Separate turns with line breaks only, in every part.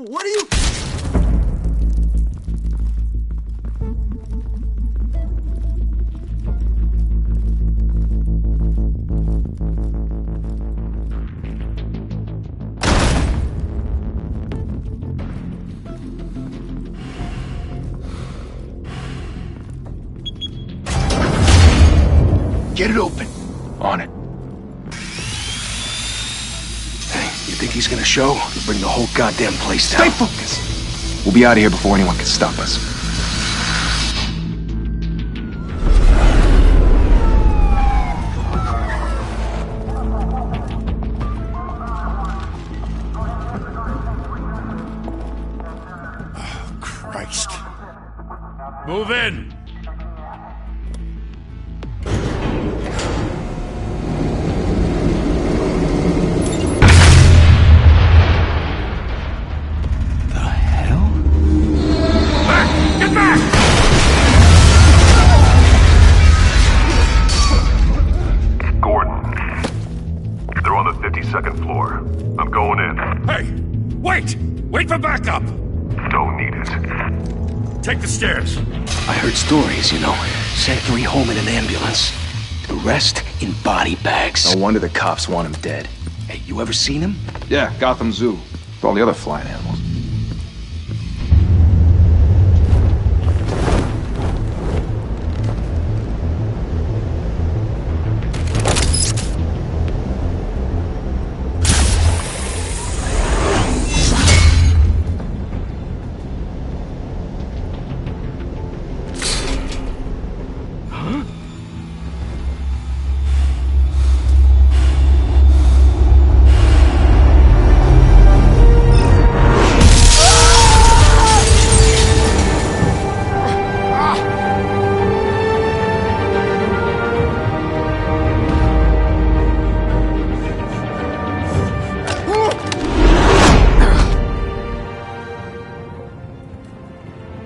What are you...
Get it open. On it. Hey, you think he's gonna show? He'll bring the whole goddamn place down.
Stay focused! We'll be out of here before anyone can stop us.
Oh, Christ.
Move in!
Second floor. I'm going in.
Hey! Wait! Wait for backup!
Don't need it.
Take the stairs.
I heard stories, you know. Sent 3 home in an ambulance. The rest in body bags.
No wonder the cops want him dead.
Hey, you ever seen him?
Yeah, Gotham Zoo. With all the other flying animals.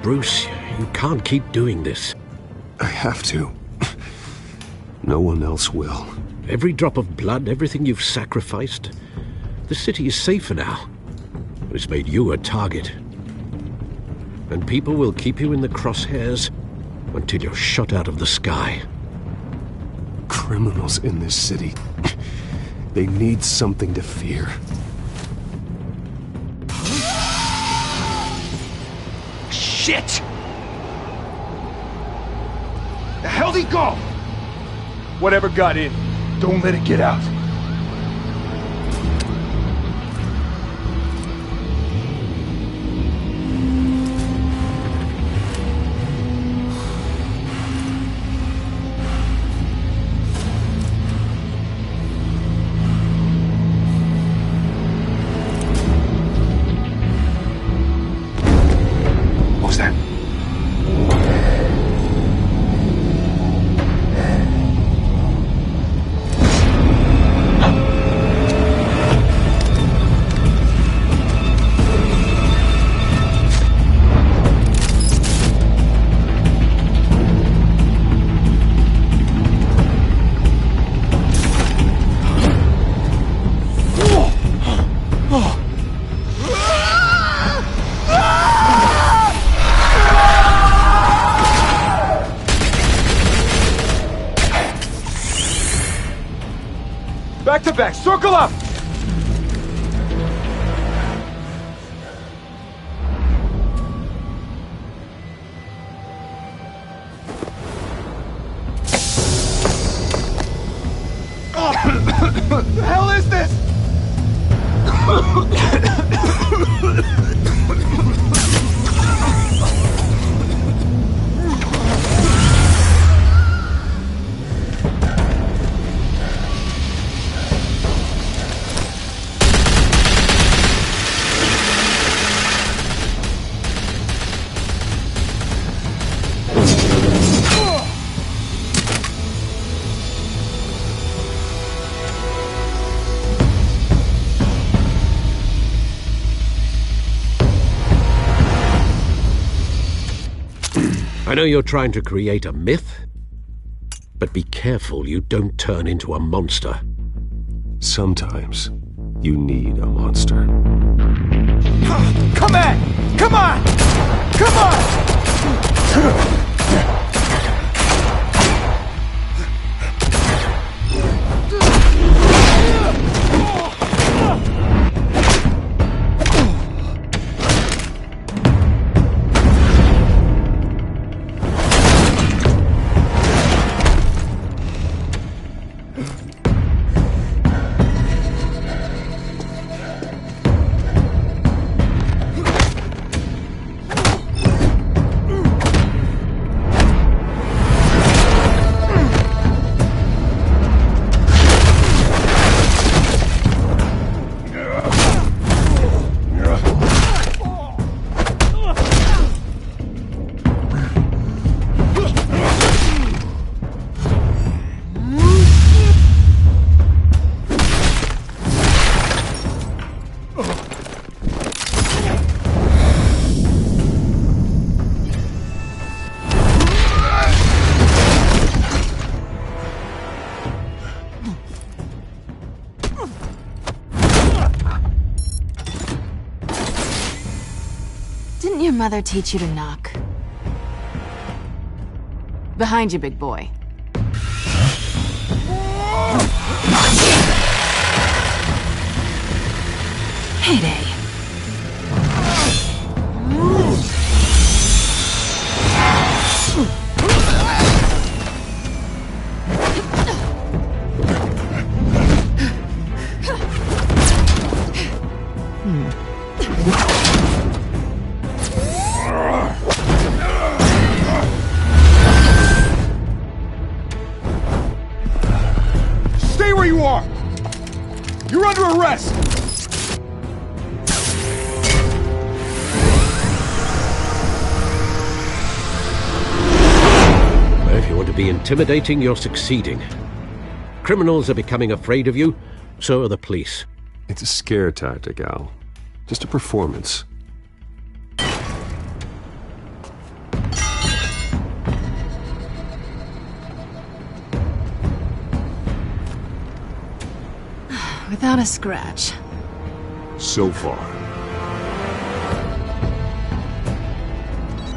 Bruce, you can't keep doing this.
I have to. No one else will.
Every drop of blood, everything you've sacrificed. The city is safer now. It's made you a target. And people will keep you in the crosshairs until you're shot out of the sky.
Criminals in this city. They need something to fear.
Shit! The hell'd he go?
Whatever got in, don't let it get out.
What was that?
Back to back, circle up! What the hell is this?
I know you're trying to create a myth, but be careful you don't turn into a monster.
Sometimes, You need a monster.
Come on! Come on! Come on!
Didn't your mother teach you to knock? Behind you, big boy. Heyday.
Stay where you are! You're under arrest!
If you want to be intimidating, you're succeeding. Criminals are becoming afraid of you, so are the police.
It's a scare tactic, Al. Just a performance.
Without a scratch.
So far.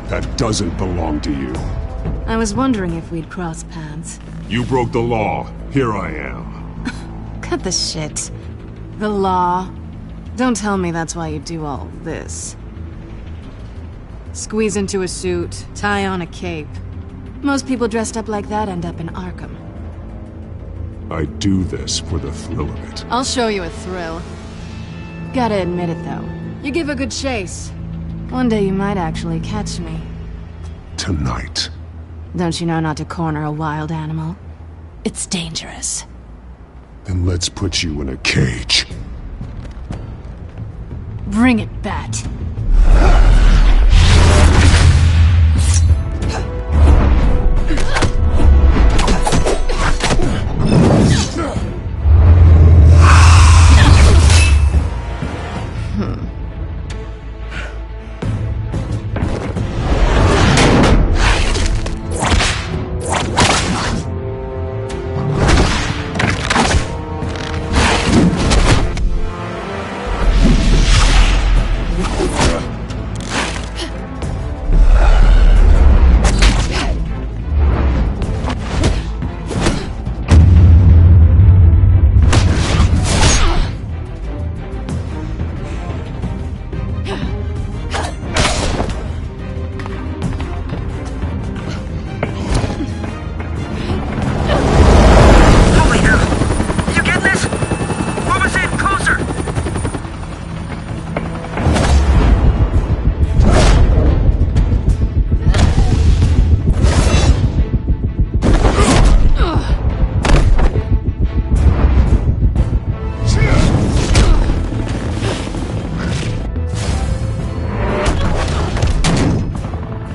That doesn't belong to you.
I was wondering if we'd cross paths.
You broke the law. Here I am.
Cut the shit. The law. Don't tell me that's why you do all this. Squeeze into a suit, tie on a cape. Most people dressed up like that end up in Arkham.
I do this for the thrill of it.
I'll show you a thrill. Gotta admit it, though. You give a good chase. One day you might actually catch me.
Tonight.
Don't you know not to corner a wild animal? It's dangerous.
Then let's put you in a cage.
Bring it, Bat.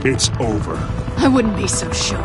It's over.
I wouldn't be so sure.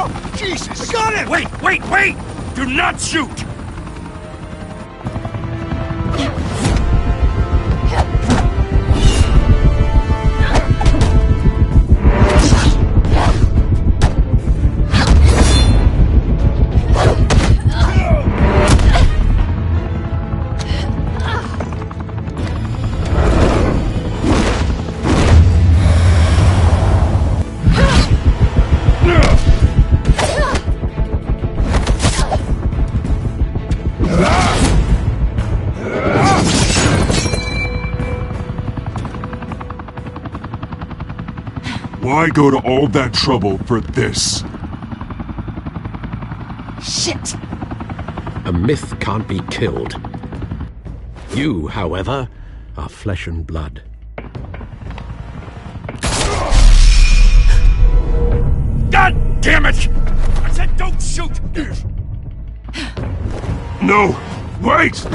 now? Jesus! I got him!
Wait! Do not shoot!
Why go to all that trouble for this?
Shit!
A myth can't be killed. You, however, are flesh and blood.
God damn it! I said don't shoot!
No! Wait!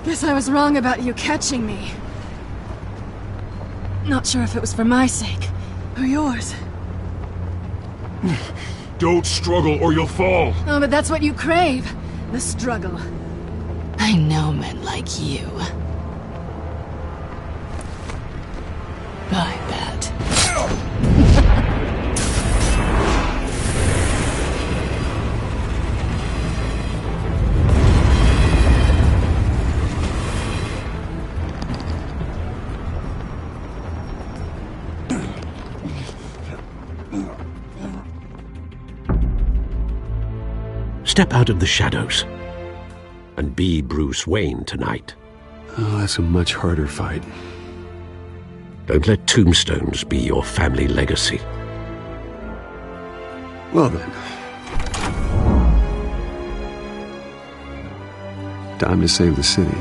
Guess I was wrong about you catching me. Not sure if it was for my sake, or yours.
Don't struggle or you'll fall.
Oh, but that's what you crave. The struggle. I know men like you. I bet.
Step out of the shadows and be Bruce Wayne tonight.
Oh, that's a much harder fight.
Don't let tombstones be your family legacy.
Well then. Time to save the city.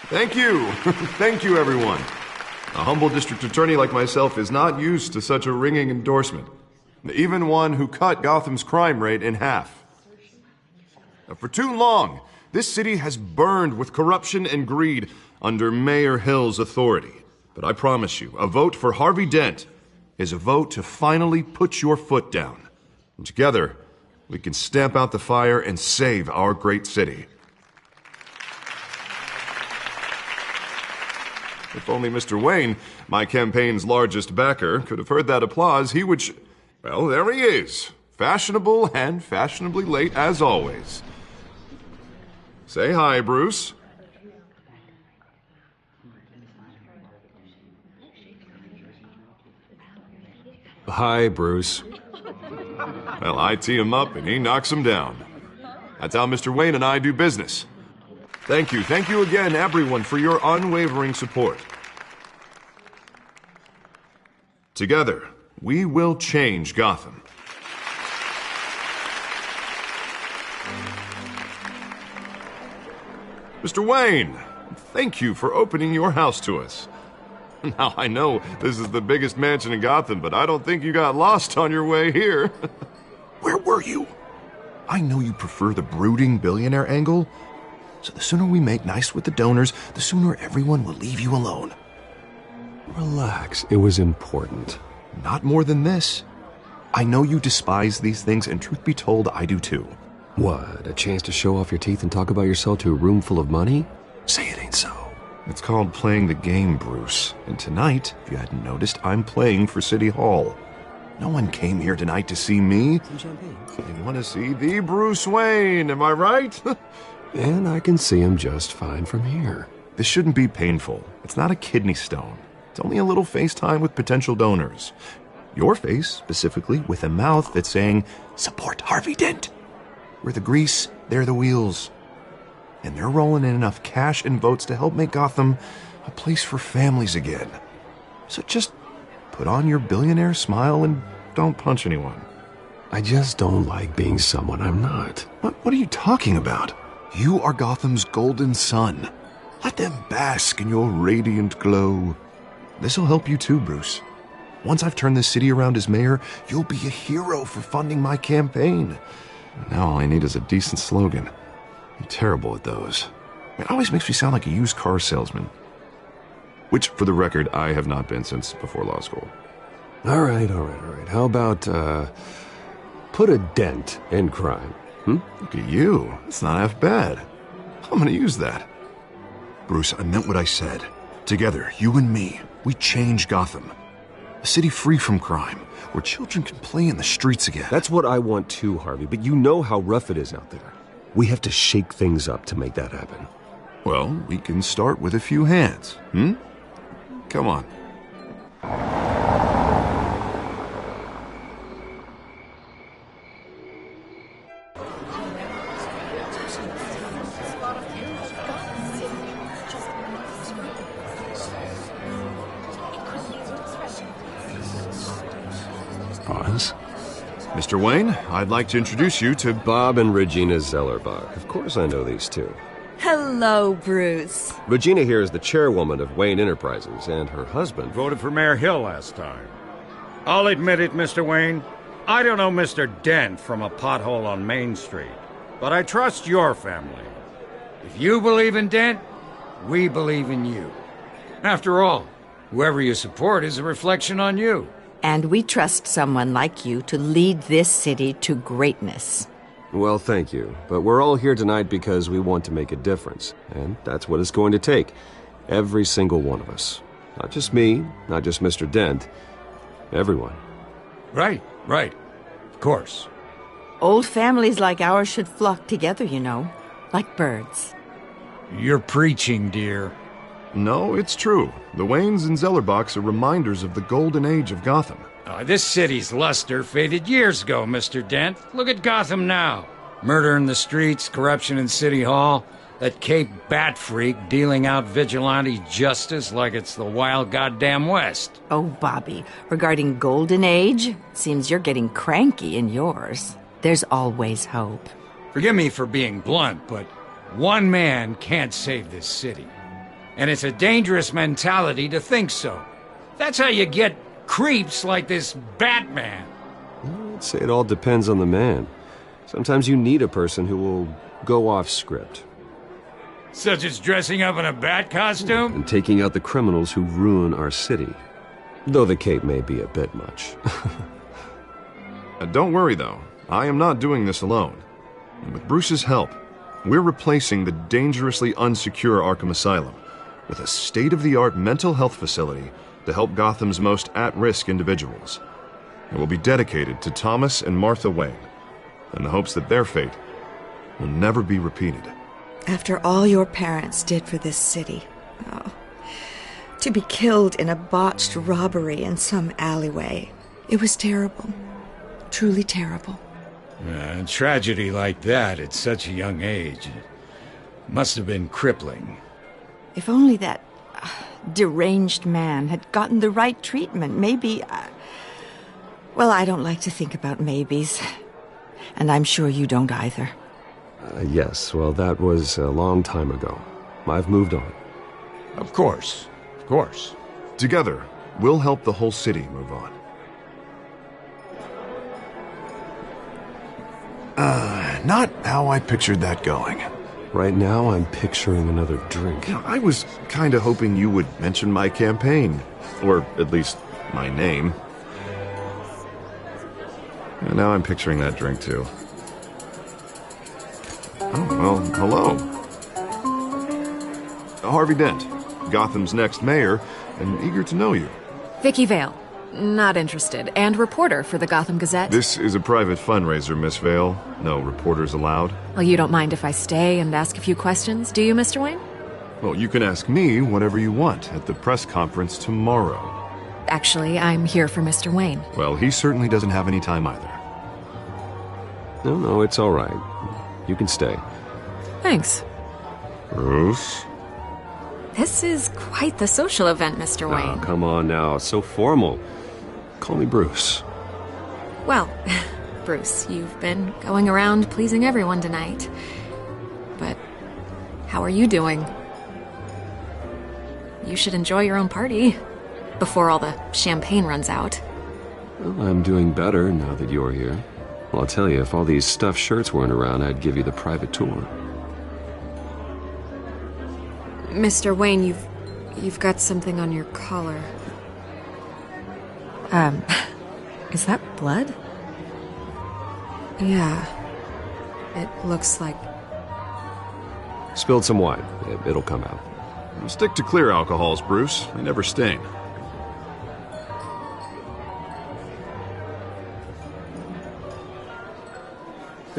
Thank you. Thank you, everyone. A humble district attorney like myself is not used to such a ringing endorsement. Even one who cut Gotham's crime rate in half. For too long, this city has burned with corruption and greed under Mayor Hill's authority. But I promise you, a vote for Harvey Dent is a vote to finally put your foot down. And together, we can stamp out the fire and save our great city. If only Mr. Wayne, my campaign's largest backer, could have heard that applause, he would well, there he is. Fashionable and fashionably late as always. Say hi, Bruce.
Hi, Bruce.
Well, I tee him up and he knocks him down. That's how Mr. Wayne and I do business. Thank you again, everyone, for your unwavering support. Together, we will change Gotham. Mr. Wayne, thank you for opening your house to us. Now, I know this is the biggest mansion in Gotham, but I don't think you got lost on your way here. Where were you? I know you prefer the brooding billionaire angle, so the sooner we make nice with the donors, the sooner everyone will leave you alone.
Relax, it was important.
Not more than this. I know you despise these things, and truth be told, I do too.
What, a chance to show off your teeth and talk about yourself to a room full of money? Say it ain't so.
It's called playing the game, Bruce. And tonight, if you hadn't noticed, I'm playing for City Hall. No one came here tonight to see me.
Some champagne.
They want to see the Bruce Wayne, am I right?
And I can see him just fine from here.
This shouldn't be painful. It's not a kidney stone. It's only a little FaceTime with potential donors. Your face, specifically, with a mouth that's saying, support Harvey Dent. We're the grease, they're the wheels. And they're rolling in enough cash and votes to help make Gotham a place for families again. So just put on your billionaire smile and don't punch anyone.
I just don't like being someone I'm not.
What are you talking about? You are Gotham's golden sun. Let them bask in your radiant glow. This'll help you too, Bruce. Once I've turned this city around as mayor, you'll be a hero for funding my campaign. Now all I need is a decent slogan. I'm terrible at those. It always makes me sound like a used car salesman. Which, for the record, I have not been since before law school.
All right. How about, put a dent in crime?
Look at you. That's not half bad. I'm gonna use that. Bruce, I meant what I said. Together, you and me, we change Gotham. A city free from crime, where children can play in the streets again.
That's what I want too, Harvey, but you know how rough it is out there. We have to shake things up to make that happen.
Well, we can start with a few hands, Come on.
Pause.
Mr. Wayne, I'd like to introduce you to
Bob and Regina Zellerbach. Of course I know these two.
Hello, Bruce.
Regina here is the chairwoman of Wayne Enterprises, and her husband
Voted for Mayor Hill last time. I'll admit it, Mr. Wayne. I don't know Mr. Dent from a pothole on Main Street, but I trust your family. If you believe in Dent, we believe in you. After all, whoever you support is a reflection on you.
And we trust someone like you to lead this city to greatness.
Well, thank you. But we're all here tonight because we want to make a difference. And that's what it's going to take. Every single one of us. Not just me, not just Mr. Dent. Everyone.
Right. Of course.
Old families like ours should flock together, you know. Like birds.
You're preaching, dear.
No, it's true. The Waynes and Zellerbachs are reminders of the golden age of Gotham.
This city's luster faded years ago, Mr. Dent. Look at Gotham now. Murder in the streets, corruption in City Hall, that Cape Bat freak dealing out vigilante justice like it's the wild goddamn West.
Oh, Bobby, regarding Golden Age, seems you're getting cranky in yours. There's always hope.
Forgive me for being blunt, but one man can't save this city. And it's a dangerous mentality to think so. That's how you get creeps like this Batman.
I'd say it all depends on the man. Sometimes you need a person who will go off script.
Such as dressing up in a bat costume?
And taking out the criminals who ruin our city. Though the cape may be a bit much.
Don't worry, though. I am not doing this alone. And with Bruce's help, we're replacing the dangerously unsecure Arkham Asylum with a state-of-the-art mental health facility to help Gotham's most at-risk individuals. It will be dedicated to Thomas and Martha Wayne, in the hopes that their fate will never be repeated.
After all your parents did for this city, to be killed in a botched robbery in some alleyway, it was terrible. Truly terrible.
A tragedy like that at such a young age must have been crippling.
If only that deranged man had gotten the right treatment, maybe... well, I don't like to think about maybes. And I'm sure you don't either.
Yes, well, that was a long time ago. I've moved on.
Of course.
Together, we'll help the whole city move on. Not how I pictured that going.
Right now, I'm picturing another drink.
I was kind of hoping you would mention my campaign. Or at least, my name. And now I'm picturing that drink, too. Oh, well, hello. Harvey Dent, Gotham's next mayor, and eager to know you.
Vicky Vale. Not interested. And reporter for the Gotham Gazette.
This is a private fundraiser, Miss Vale. No reporters allowed.
Well, you don't mind if I stay and ask a few questions, do you, Mr. Wayne?
Well, you can ask me whatever you want at the press conference tomorrow.
Actually, I'm here for Mr. Wayne.
Well, he certainly doesn't have any time either.
No, it's all right. You can stay.
Thanks.
Bruce?
This is quite the social event, Mr. Wayne.
Oh, come on now. So formal. Call me Bruce.
Well, Bruce, you've been going around pleasing everyone tonight. But how are you doing? You should enjoy your own party before all the champagne runs out.
Well, I'm doing better now that you're here. Well, I'll tell you, if all these stuffed shirts weren't around, I'd give you the private tour.
Mr. Wayne, you've got something on your collar. Is that blood? Yeah. It looks like...
Spilled some wine. It'll come out.
Stick to clear alcohols, Bruce. They never stain.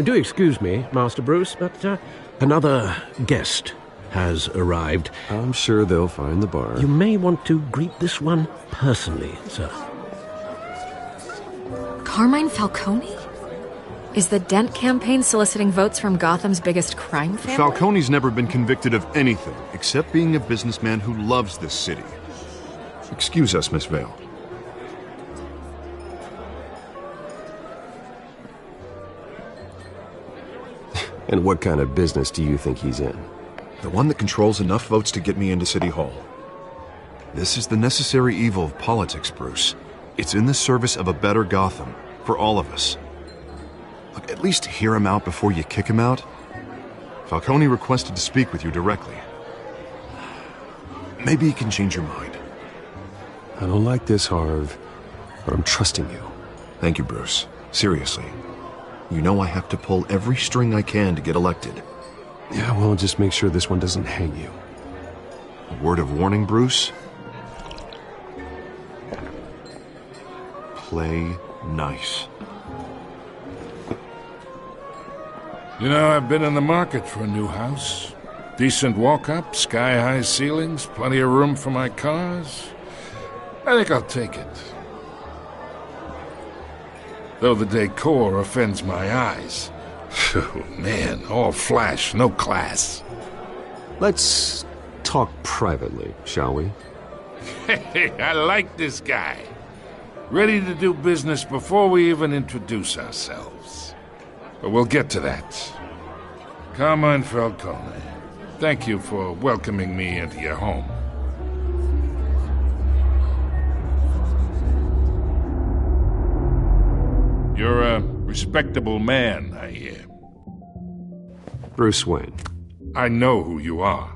Do excuse me, Master Bruce, but another guest has arrived.
I'm sure they'll find the bar.
You may want to greet this one personally, sir.
Carmine Falcone? Is the Dent campaign soliciting votes from Gotham's biggest crime family?
Falcone's never been convicted of anything except being a businessman who loves this city. Excuse us, Miss Vale.
And what kind of business do you think he's in?
The one that controls enough votes to get me into City Hall. This is the necessary evil of politics, Bruce. It's in the service of a better Gotham, for all of us. Look, at least hear him out before you kick him out. Falcone requested to speak with you directly. Maybe he can change your mind.
I don't like this, Harv, but I'm trusting you.
Thank you, Bruce. Seriously. You know I have to pull every string I can to get elected.
Yeah, well, just make sure this one doesn't hang you.
A word of warning, Bruce? Play nice.
You know, I've been in the market for a new house. Decent walk-up, sky-high ceilings, plenty of room for my cars. I think I'll take it. Though the decor offends my eyes. Oh, man, all flash, no class.
Let's talk privately, shall we?
Hey, I like this guy. Ready to do business before we even introduce ourselves. But we'll get to that. Carmine Falcone, thank you for welcoming me into your home. You're a respectable man, I hear.
Bruce Wayne.
I know who you are.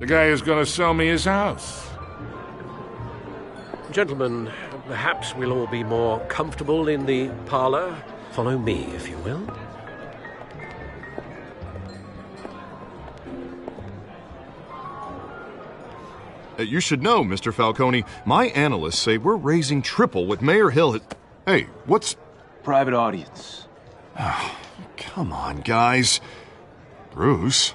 The guy who's gonna sell me his house.
Gentlemen, perhaps we'll all be more comfortable in the parlor. Follow me, if you will.
You should know, Mr. Falcone, my analysts say we're raising triple what Mayor Hill had... Hey, what's...
Private audience.
Oh, come on, guys. Bruce?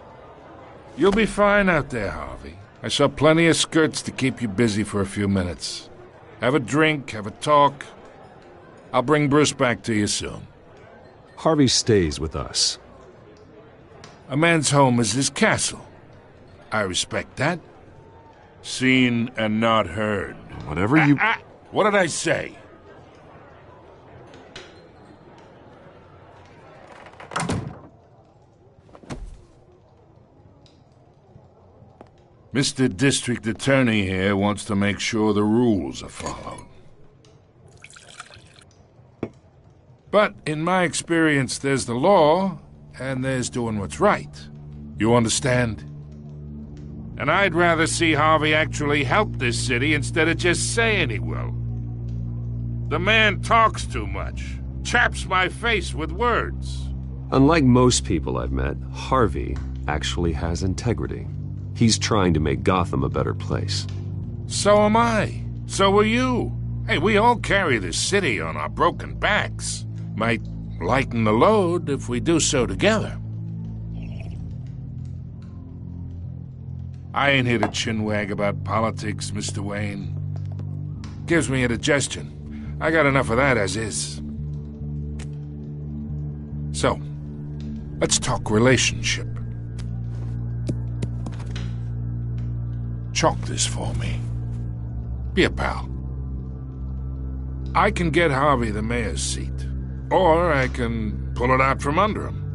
You'll be fine out there, Harvey. I saw plenty of skirts to keep you busy for a few minutes. Have a drink, have a talk. I'll bring Bruce back to you soon.
Harvey stays with us.
A man's home is his castle. I respect that. Seen and not heard.
Whatever you...
What did I say? Mr. District Attorney here wants to make sure the rules are followed. But in my experience, there's the law, and there's doing what's right. You understand? And I'd rather see Harvey actually help this city instead of just saying he will. The man talks too much, chaps my face with words.
Unlike most people I've met, Harvey actually has integrity. He's trying to make Gotham a better place.
So am I. So are you. Hey, we all carry this city on our broken backs. Might lighten the load if we do so together. I ain't here to chinwag about politics, Mr. Wayne. Gives me indigestion. I got enough of that as is. So, let's talk relationship. Chalk this for me. Be a pal. I can get Harvey the mayor's seat, or I can pull it out from under him.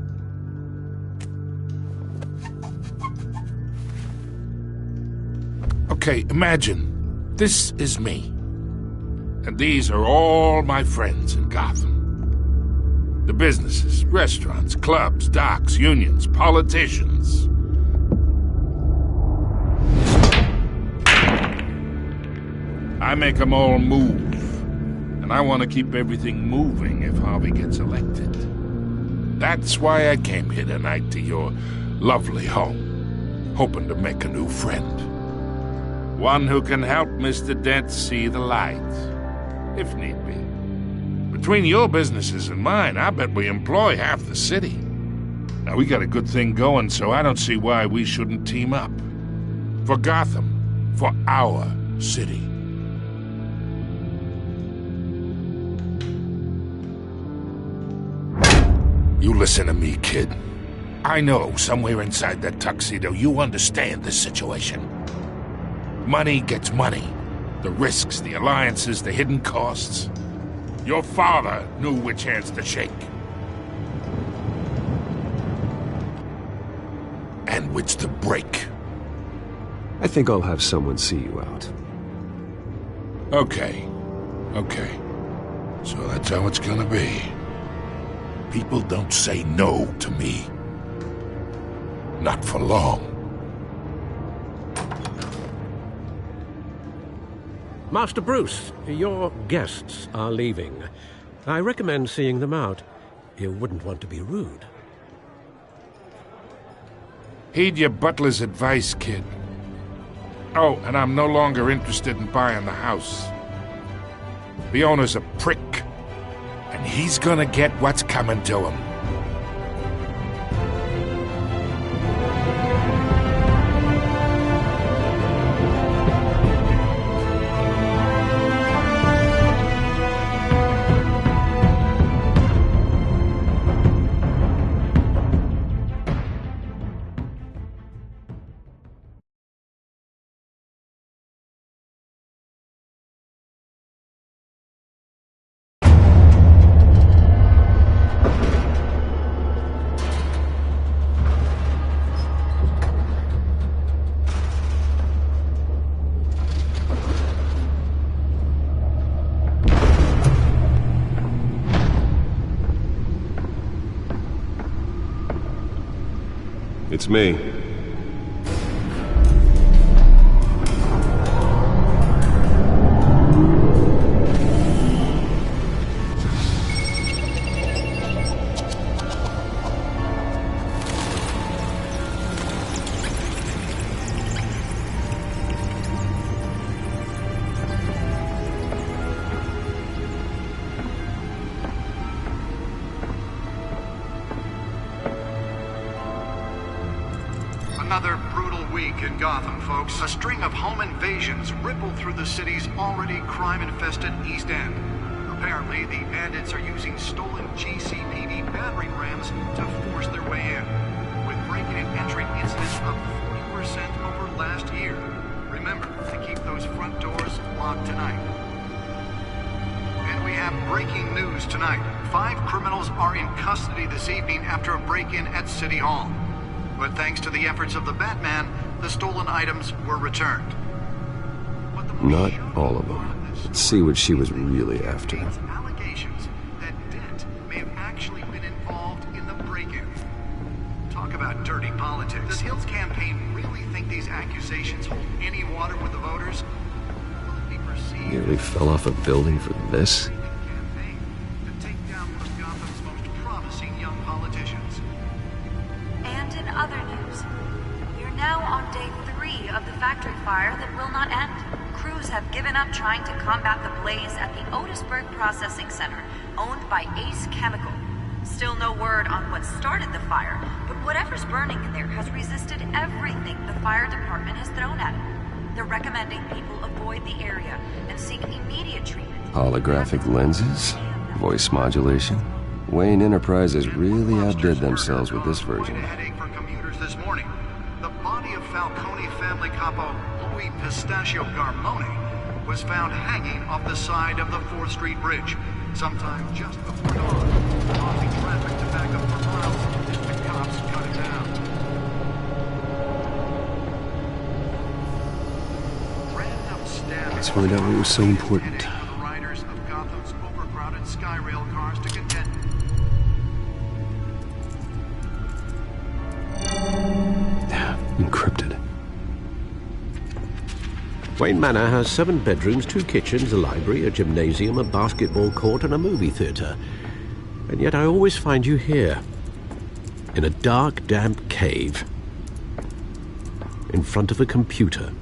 Okay, imagine this is me, and these are all my friends in Gotham. The businesses, restaurants, clubs, docks, unions, politicians. I make them all move. And I want to keep everything moving if Harvey gets elected. That's why I came here tonight to your lovely home, hoping to make a new friend. One who can help Mr. Dent see the light, if need be. Between your businesses and mine, I bet we employ half the city. Now, we got a good thing going, so I don't see why we shouldn't team up. For Gotham, for our city. You listen to me, kid. I know somewhere inside that tuxedo you understand this situation. Money gets money. The risks, the alliances, the hidden costs. Your father knew which hands to shake. And which to break.
I think I'll have someone see you out.
Okay. So that's how it's gonna be. People don't say no to me. Not for long.
Master Bruce, your guests are leaving. I recommend seeing them out. You wouldn't want to be rude.
Heed your butler's advice, kid. Oh, and I'm no longer interested in buying the house. The owner's a prick. And he's gonna get what's coming to him.
It's me.
Another brutal week in Gotham, folks. A string of home invasions rippled through the city's already crime-infested East End. Apparently, the bandits are using stolen GCPD battering rams to force their way in, with break-in and entry incidents up 40% over last year. Remember to keep those front doors locked tonight. And we have breaking news tonight. 5 criminals are in custody this evening after a break-in at City Hall. But thanks to the efforts of the Batman, the stolen items were returned.
Not all of them. Let's see what she was really after.
Allegations that Dent may have actually been involved in the break-in. Talk about dirty politics. Does Hill's campaign really think these accusations hold any water with the voters? Will it be perceived
Nearly fell off a building for this?
campaign to take down one of Gotham's most promising young politicians?
And in other news, we're now on day 3 of the factory fire that will not end. Crews have given up trying to combat the blaze at the Otisburg Processing Center, owned by Ace Chemical. Still no word on what started the fire, but whatever's burning in there has resisted everything the fire department has thrown at it. They're recommending people avoid the area and seek immediate treatment.
Holographic lenses? Voice modulation? Wayne Enterprises really outdid themselves with this version.
Headache for commuters this morning. The body of Falcone family capo Louis Pistachio Garmone was found hanging off the side of the 4th Street Bridge sometime just before dawn, causing traffic to back up for miles as the cops cut it down. Random stabbing.
Let's find out what was so important.
For the riders of Gotham's overcrowded Skyrail cars to contend.
Encrypted.
Wayne Manor has 7 bedrooms, 2 kitchens, a library, a gymnasium, a basketball court, and a movie theatre. And yet I always find you here, in a dark, damp cave, in front of a computer.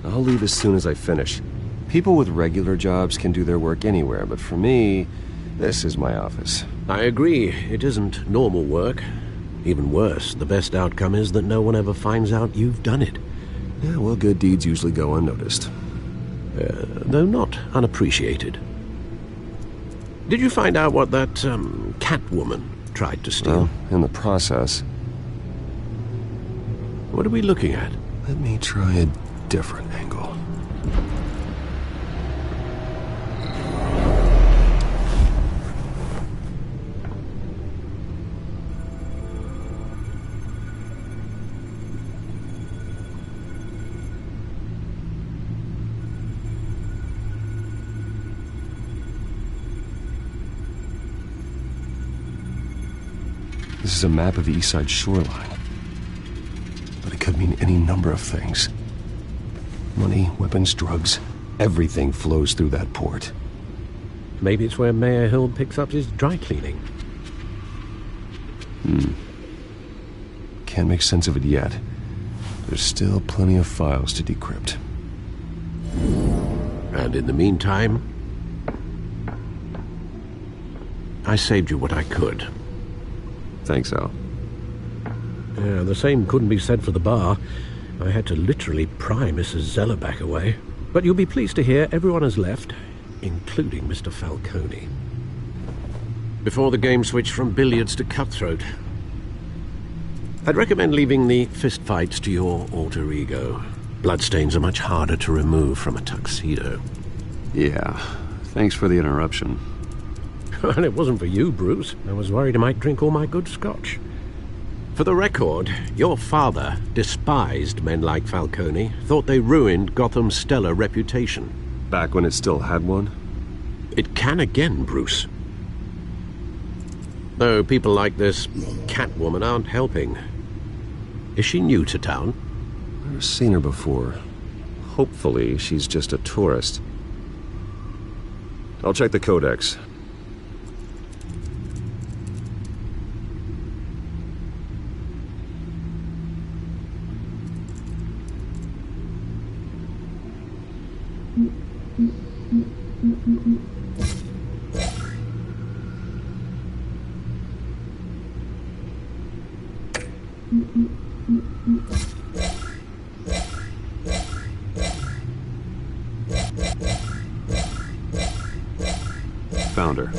I'll leave as soon as I finish. People with regular jobs can do their work anywhere, but for me, this is my office.
I agree, it isn't normal work. Even worse, the best outcome is that no one ever finds out you've done it.
Yeah, well, good deeds usually go unnoticed.
Though not unappreciated. Did you find out what that, Catwoman tried to steal?
Well, in the process.
What are we looking at?
Let me try a different angle. This is a map of the East Side shoreline. But it could mean any number of things. Money, weapons, drugs, everything flows through that port.
Maybe it's where Mayor Hill picks up his dry cleaning.
Can't make sense of it yet. There's still plenty of files to decrypt.
And in the meantime, I saved you what I could.
Thanks, Al.
Yeah, the same couldn't be said for the bar. I had to literally pry Mrs. Zeller back away. But you'll be pleased to hear everyone has left, including Mr. Falcone. Before the game switched from billiards to cutthroat. I'd recommend leaving the fistfights to your alter ego. Bloodstains are much harder to remove from a tuxedo.
Yeah, thanks for the interruption.
And it wasn't for you, Bruce. I was worried I might drink all my good scotch. For the record, your father despised men like Falcone, thought they ruined Gotham's stellar reputation.
Back when it still had one?
It can again, Bruce. Though people like this Catwoman aren't helping. Is she new to town?
I've never seen her before. Hopefully, she's just a tourist. I'll check the codex. Found her.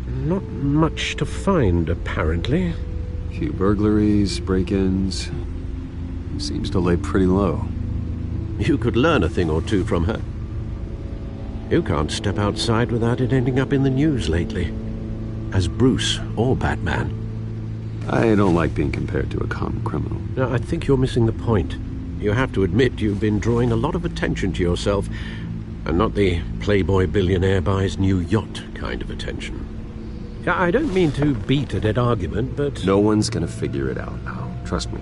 Not much to find, apparently.
Few burglaries, break-ins. Seems to lay pretty low.
You could learn a thing or two from her. You can't step outside without it ending up in the news lately. as Bruce or Batman.
I don't like being compared to a common criminal.
No, I think you're missing the point. You have to admit you've been drawing a lot of attention to yourself, and not the playboy billionaire buys new yacht kind of attention. I don't mean to beat a dead argument, but...
No one's gonna figure it out now. Trust me.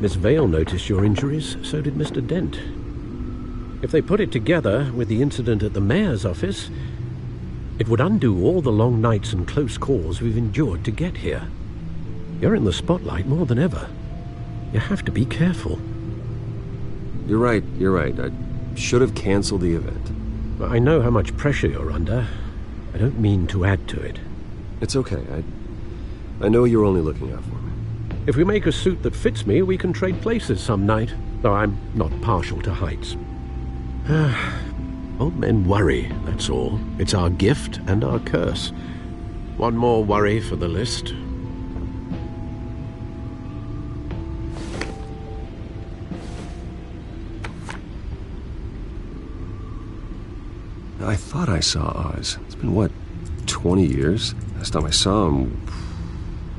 Miss Vale noticed your injuries, so did Mr. Dent. If they put it together with the incident at the mayor's office, it would undo all the long nights and close calls we've endured to get here. You're in the spotlight more than ever. You have to be careful.
You're right. I should have canceled the event.
I know how much pressure you're under. I don't mean to add to it.
It's okay. I know you're only looking out for me.
If we make a suit that fits me, we can trade places some night, though I'm not partial to heights. Old men worry, that's all. It's our gift and our curse. One more worry for the list.
I thought I saw Oz. It's been, what, 20 years? Last time I saw him,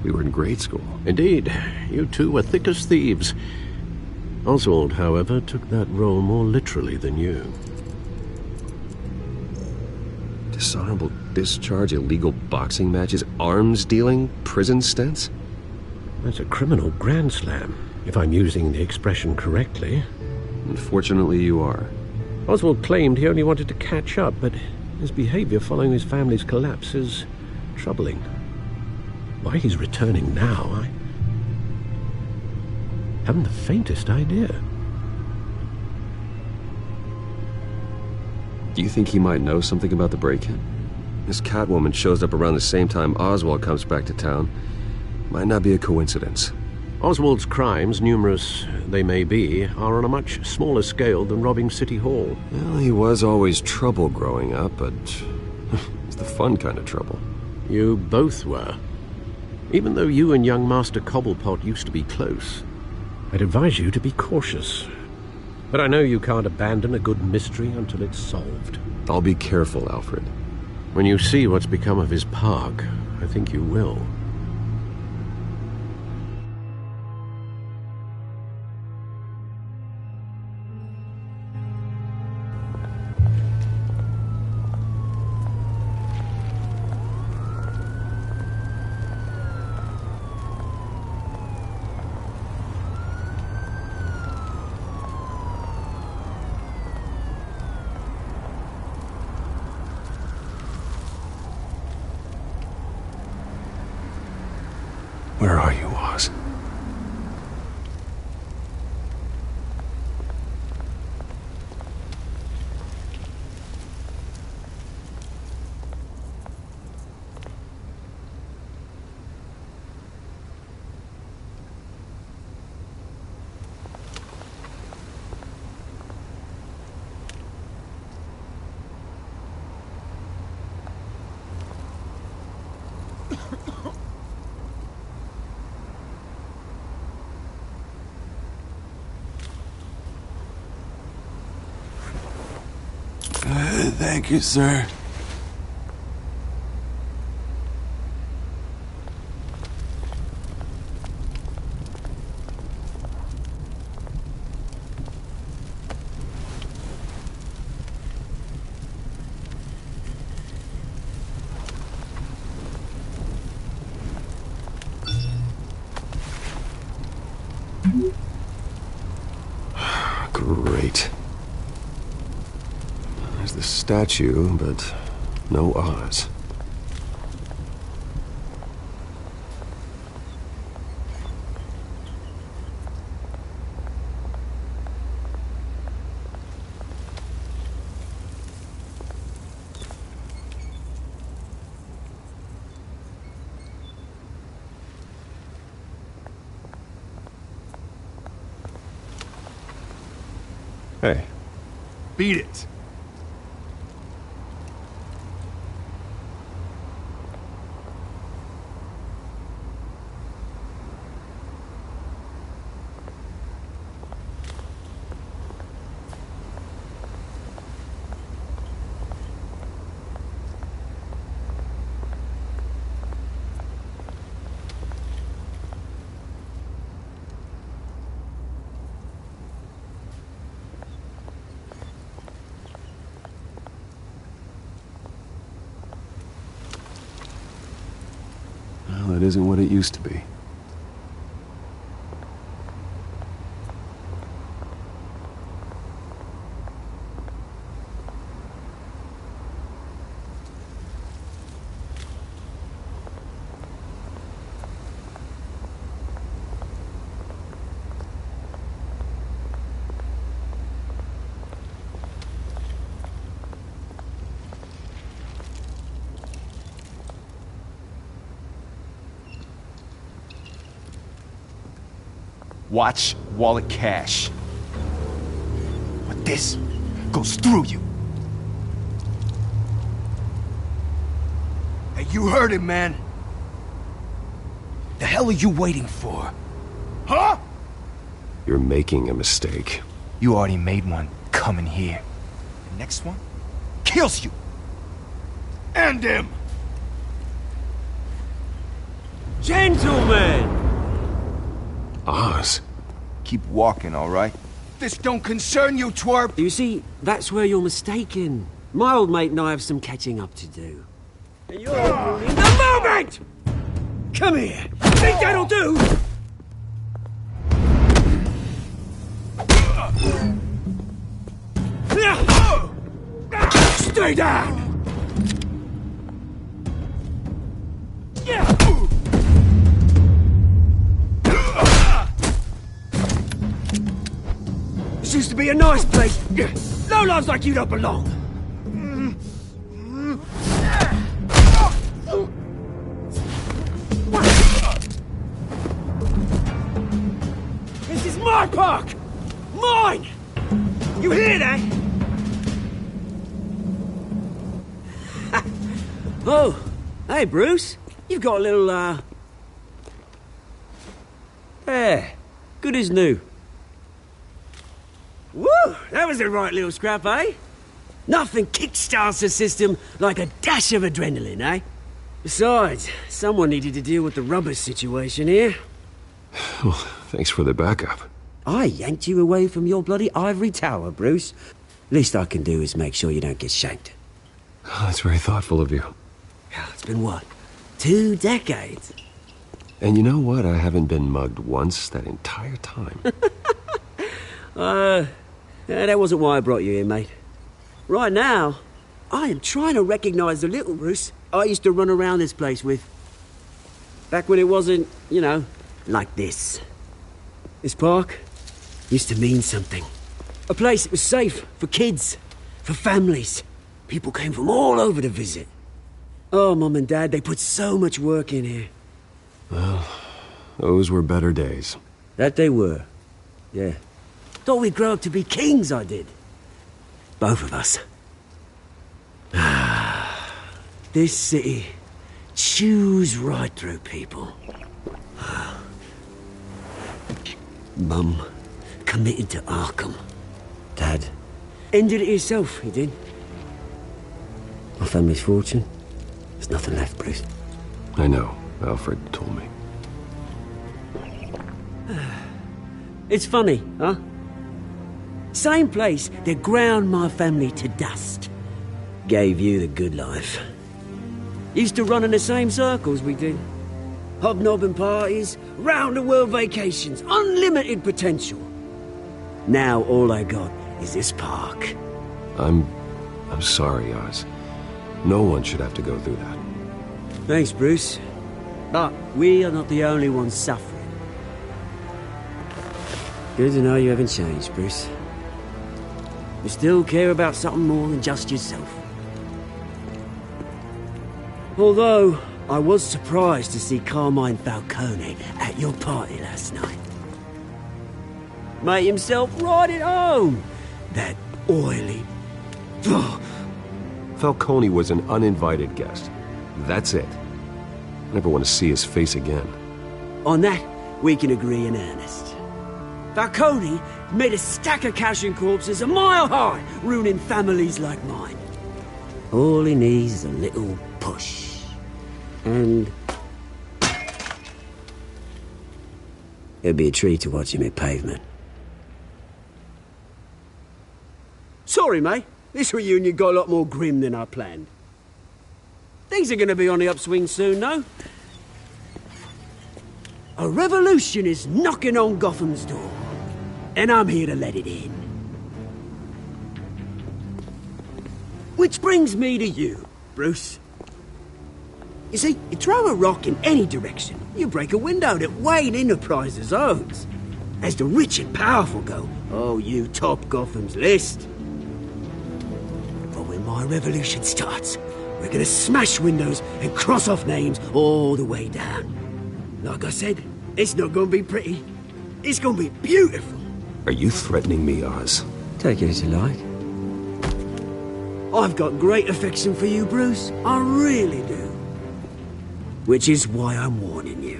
we were in grade school.
Indeed. You two were thick as thieves. Oswald, however, took that role more literally than you.
Dishonorable discharge, illegal boxing matches, arms dealing, prison stints?
That's a criminal grand slam, if I'm using the expression correctly.
Unfortunately, you are.
Oswald claimed he only wanted to catch up, but his behavior following his family's collapse is troubling. Why he's returning now, I haven't the faintest idea.
Do you think he might know something about the break-in? This Catwoman shows up around the same time Oswald comes back to town. Might not be a coincidence.
Oswald's crimes, numerous they may be, are on a much smaller scale than robbing City Hall.
Well, he was always trouble growing up, but it's the fun kind of trouble.
You both were. Even though you and young Master Cobblepot used to be close, I'd advise you to be cautious. But I know you can't abandon a good mystery until it's solved.
I'll be careful, Alfred.
When you see what's become of his park, I think you will.
Where are you, Oz?
Thank you, sir.
Great. There's the statue, but no Oz. Hey.
Beat it.
it isn't what it used to be.
Watch wallet cash. But this goes through you. Hey, you heard it, man. The hell are you waiting for? Huh?
You're making a mistake.
You already made one coming here. The next one kills you. And him.
Gentlemen!
Oz.
Keep walking, all right? This don't concern you, twerp!
You see, that's where you're mistaken. My old mate and I have some catching up to do. And you're ruining the moment! Come here! Think that'll do? Stay down! This used to be a nice place. Lowlifes like you don't belong. This is my park! Mine! You hear that? Oh, hey Bruce. You've got a little, There. Good as new. Woo! That was a right little scrap, eh? Nothing kickstarts the system like a dash of adrenaline, eh? Besides, someone needed to deal with the rubber situation here.
Well, thanks for the backup.
I yanked you away from your bloody ivory tower, Bruce. Least I can do is make sure you don't get shanked.
Oh, that's very thoughtful of you.
It's been what? 2 decades?
And you know what? I haven't been mugged once that entire time.
That wasn't why I brought you here, mate. Right now, I am trying to recognize the little Bruce I used to run around this place with. Back when it wasn't, you know, like this. This park used to mean something. A place that was safe for kids, for families. People came from all over to visit. Oh, Mum and Dad, they put so much work in here.
Well, those were better days.
That they were, yeah. Thought we'd grow up to be kings, I did. Both of us. This city chews right through people. Mum committed to Arkham. Dad ended it himself, he did. My family's fortune, there's nothing left, Bruce.
I know. Alfred told me.
It's funny, huh? Same place that ground my family to dust. Gave you the good life. Used to run in the same circles we did. Hobnobbing parties, round-the-world vacations, unlimited potential. Now all I got is this park.
I'm sorry, Oz. No one should have to go through that.
Thanks, Bruce. But we are not the only ones suffering. Good to know you haven't changed, Bruce. You still care about something more than just yourself. Although, I was surprised to see Carmine Falcone at your party last night. Made himself right at home. That oily...
Falcone was an uninvited guest. That's it. I never want to see his face again.
On that, we can agree in earnest. Falcone made a stack of cash and corpses a mile high, ruining families like mine. All he needs is a little push. And... it'd be a treat to watch him hit pavement. Sorry, mate. This reunion got a lot more grim than I planned. Things are gonna be on the upswing soon, no? A revolution is knocking on Gotham's door, and I'm here to let it in. Which brings me to you, Bruce. You see, you throw a rock in any direction, you break a window that Wayne Enterprises owns. As the rich and powerful go, oh, you top Gotham's list. But when my revolution starts, we're gonna smash windows and cross off names all the way down. Like I said, it's not gonna be pretty. It's gonna be beautiful.
Are you threatening me, Oz?
Take it as you like. I've got great affection for you, Bruce. I really do. Which is why I'm warning you.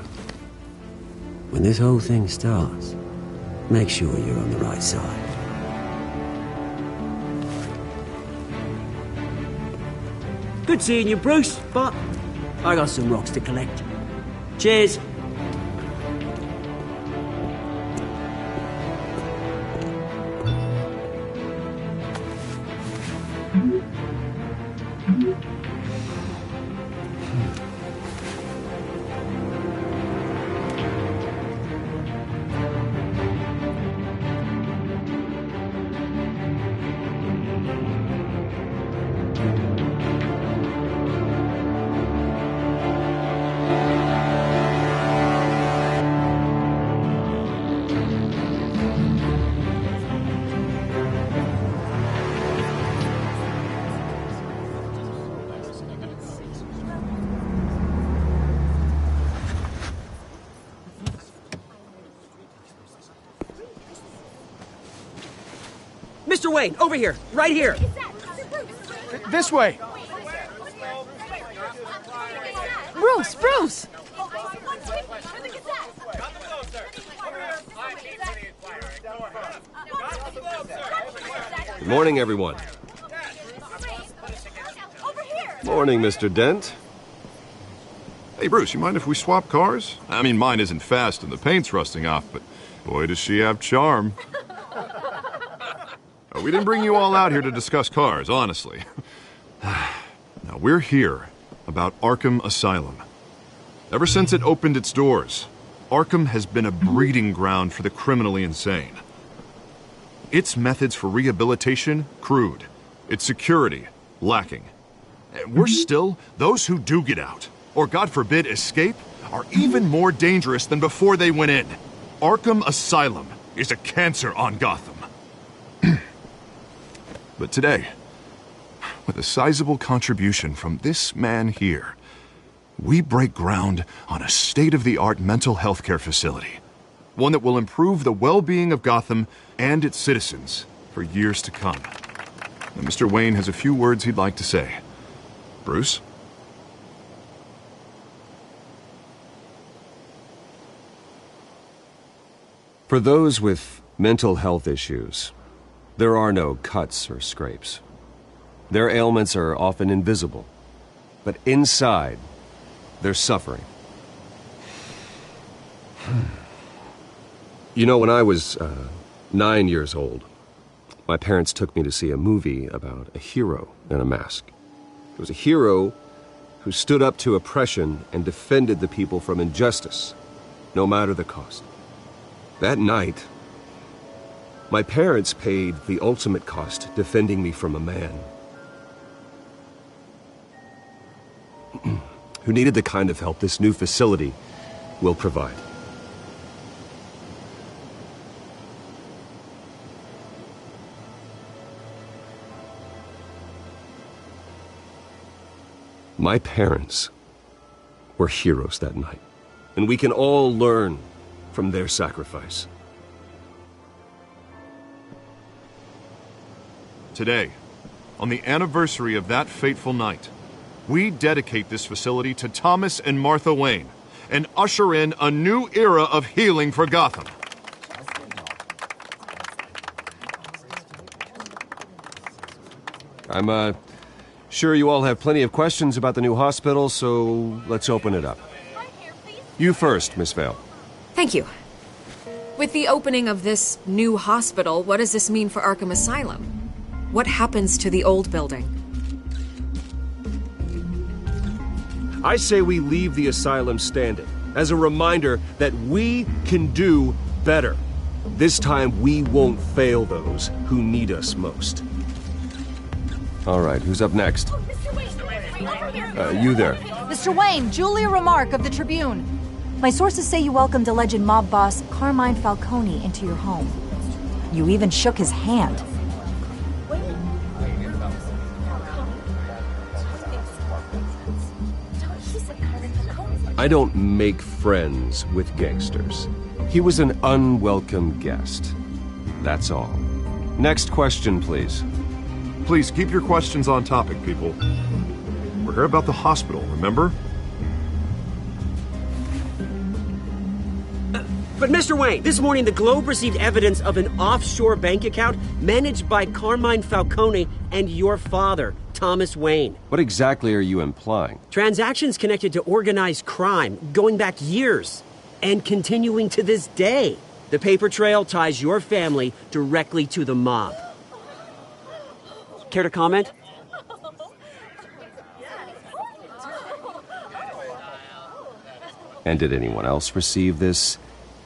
When this whole thing starts, make sure you're on the right side. Good seeing you, Bruce, but I got some rocks to collect. Cheers. Mr. Wayne, over here, right here.
This way.
Bruce, Bruce!
Good morning, everyone. Morning, Mr. Dent.
Hey, Bruce, you mind if we swap cars? I mean, mine isn't fast and the paint's rusting off, but boy, does she have charm. We didn't bring you all out here to discuss cars, honestly. Now, we're here about Arkham Asylum. Ever since it opened its doors, Arkham has been a breeding ground for the criminally insane. Its methods for rehabilitation, crude. Its security, lacking. And worse still, those who do get out, or God forbid escape, are even more dangerous than before they went in. Arkham Asylum is a cancer on Gotham. But today, with a sizable contribution from this man here, we break ground on a state-of-the-art mental health care facility. One that will improve the well-being of Gotham and its citizens for years to come. Now, Mr. Wayne has a few words he'd like to say. Bruce?
For those with mental health issues, there are no cuts or scrapes. Their ailments are often invisible, but inside, they're suffering. You know, when I was 9 years old, my parents took me to see a movie about a hero in a mask. It was a hero who stood up to oppression and defended the people from injustice, no matter the cost. That night, my parents paid the ultimate cost defending me from a man who needed the kind of help this new facility will provide. My parents were heroes that night, and we can all learn from their sacrifice.
Today, on the anniversary of that fateful night, we dedicate this facility to Thomas and Martha Wayne and usher in a new era of healing for Gotham.
I'm sure you all have plenty of questions about the new hospital, so let's open it up. You first, Miss Vale.
Thank you. With the opening of this new hospital, what does this mean for Arkham Asylum? What happens to the old building?
I say we leave the asylum standing, as a reminder that we can do better. This time, we won't fail those who need us most. All right, who's up next? You there.
Mr. Wayne, Julia Remark of the Tribune. My sources say you welcomed alleged mob boss Carmine Falcone into your home. You even shook his hand.
I don't make friends with gangsters. He was an unwelcome guest. That's all. Next question, please.
Please keep your questions on topic, people. We're here about the hospital, remember?
But Mr. Wayne, this morning the Globe received evidence of an offshore bank account managed by Carmine Falcone and your father, Thomas Wayne.
What exactly are you implying?
Transactions connected to organized crime, going back years, and continuing to this day. The paper trail ties your family directly to the mob. Care to comment?
And did anyone else receive this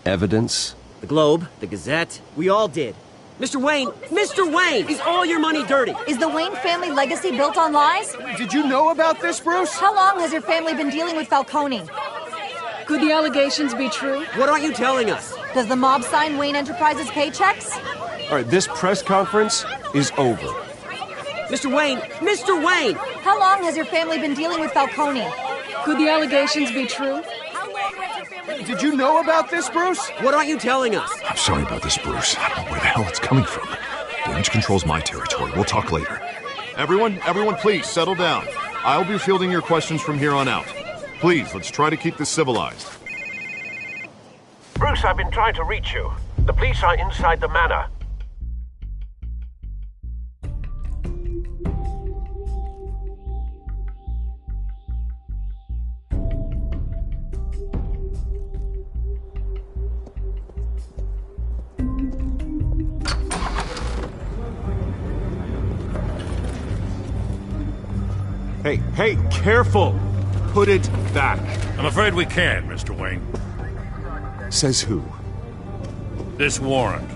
evidence?
The Globe, the Gazette, we all did. Mr. Wayne, is all your money dirty?
Is the Wayne family legacy built on lies?
Did you know about this, Bruce?
How long has your family been dealing with Falcone?
Could the allegations be true?
What aren't you telling us?
Does the mob sign Wayne Enterprises paychecks?
All right, this press conference is over.
Mr. Wayne!
How long has your family been dealing with Falcone?
Could the allegations be true?
Did you know about this, Bruce?
What aren't you telling us?
I'm sorry about this, Bruce. I don't know where the hell it's coming from. Damage control's my territory. We'll talk later.
Everyone, please, settle down. I'll be fielding your questions from here on out. Please, let's try to keep this civilized.
Bruce, I've been trying to reach you. The police are inside the manor.
Hey, careful! Put it back.
I'm afraid we can't, Mr. Wayne.
Says who?
This warrant.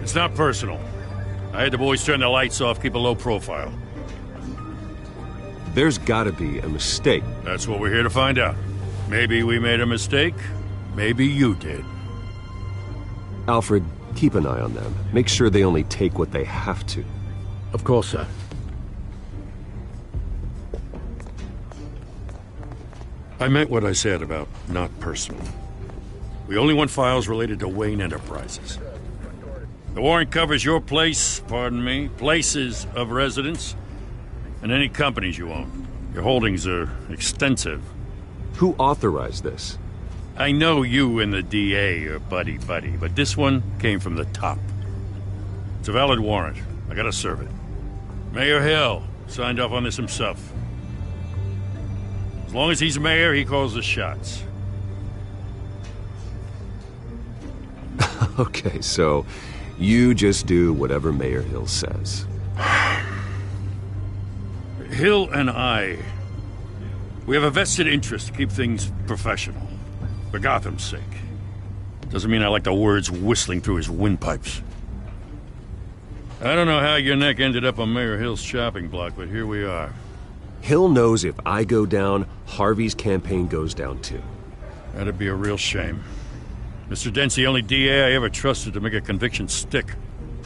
It's not personal. I had the boys turn the lights off, keep a low profile.
There's gotta be a mistake.
That's what we're here to find out. Maybe we made a mistake. Maybe you did.
Alfred, keep an eye on them. Make sure they only take what they have to.
Of course, sir.
I meant what I said about not personal. We only want files related to Wayne Enterprises. The warrant covers your place, places of residence, and any companies you own. Your holdings are extensive.
Who authorized this?
I know you and the DA are buddy-buddy, but this one came from the top. It's a valid warrant. I gotta serve it. Mayor Hill signed off on this himself. As long as he's mayor, he calls the shots.
Okay, so you just do whatever Mayor Hill says.
Hill and I, we have a vested interest to keep things professional. For Gotham's sake. Doesn't mean I like the words whistling through his windpipes. I don't know how your neck ended up on Mayor Hill's chopping block, but here we are.
Hill knows if I go down, Harvey's campaign goes down too.
That'd be a real shame. Mr. Dent's the only DA I ever trusted to make a conviction stick.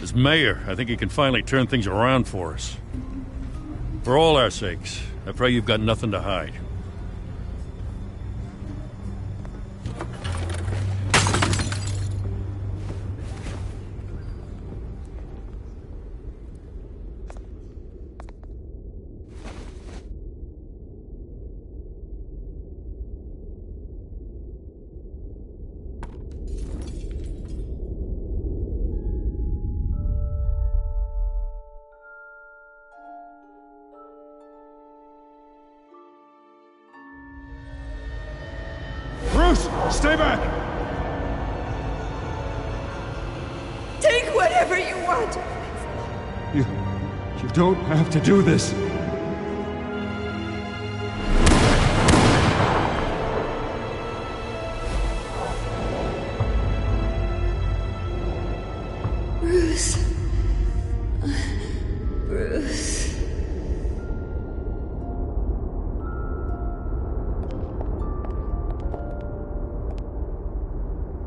As mayor, I think he can finally turn things around for us. For all our sakes, I pray you've got nothing to hide.
Stay back!
Take whatever you want!
You don't have to do this.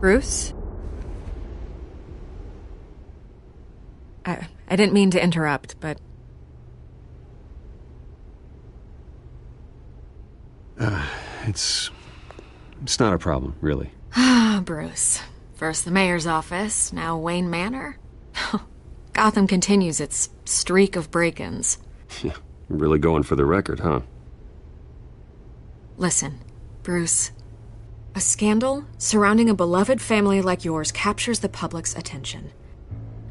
Bruce? I didn't mean to interrupt, but...
It's not a problem, really.
Ah, Bruce. First the mayor's office, now Wayne Manor. Gotham continues its streak of break-ins.
Yeah, really going for the record, huh?
Listen, Bruce. A scandal surrounding a beloved family like yours captures the public's attention.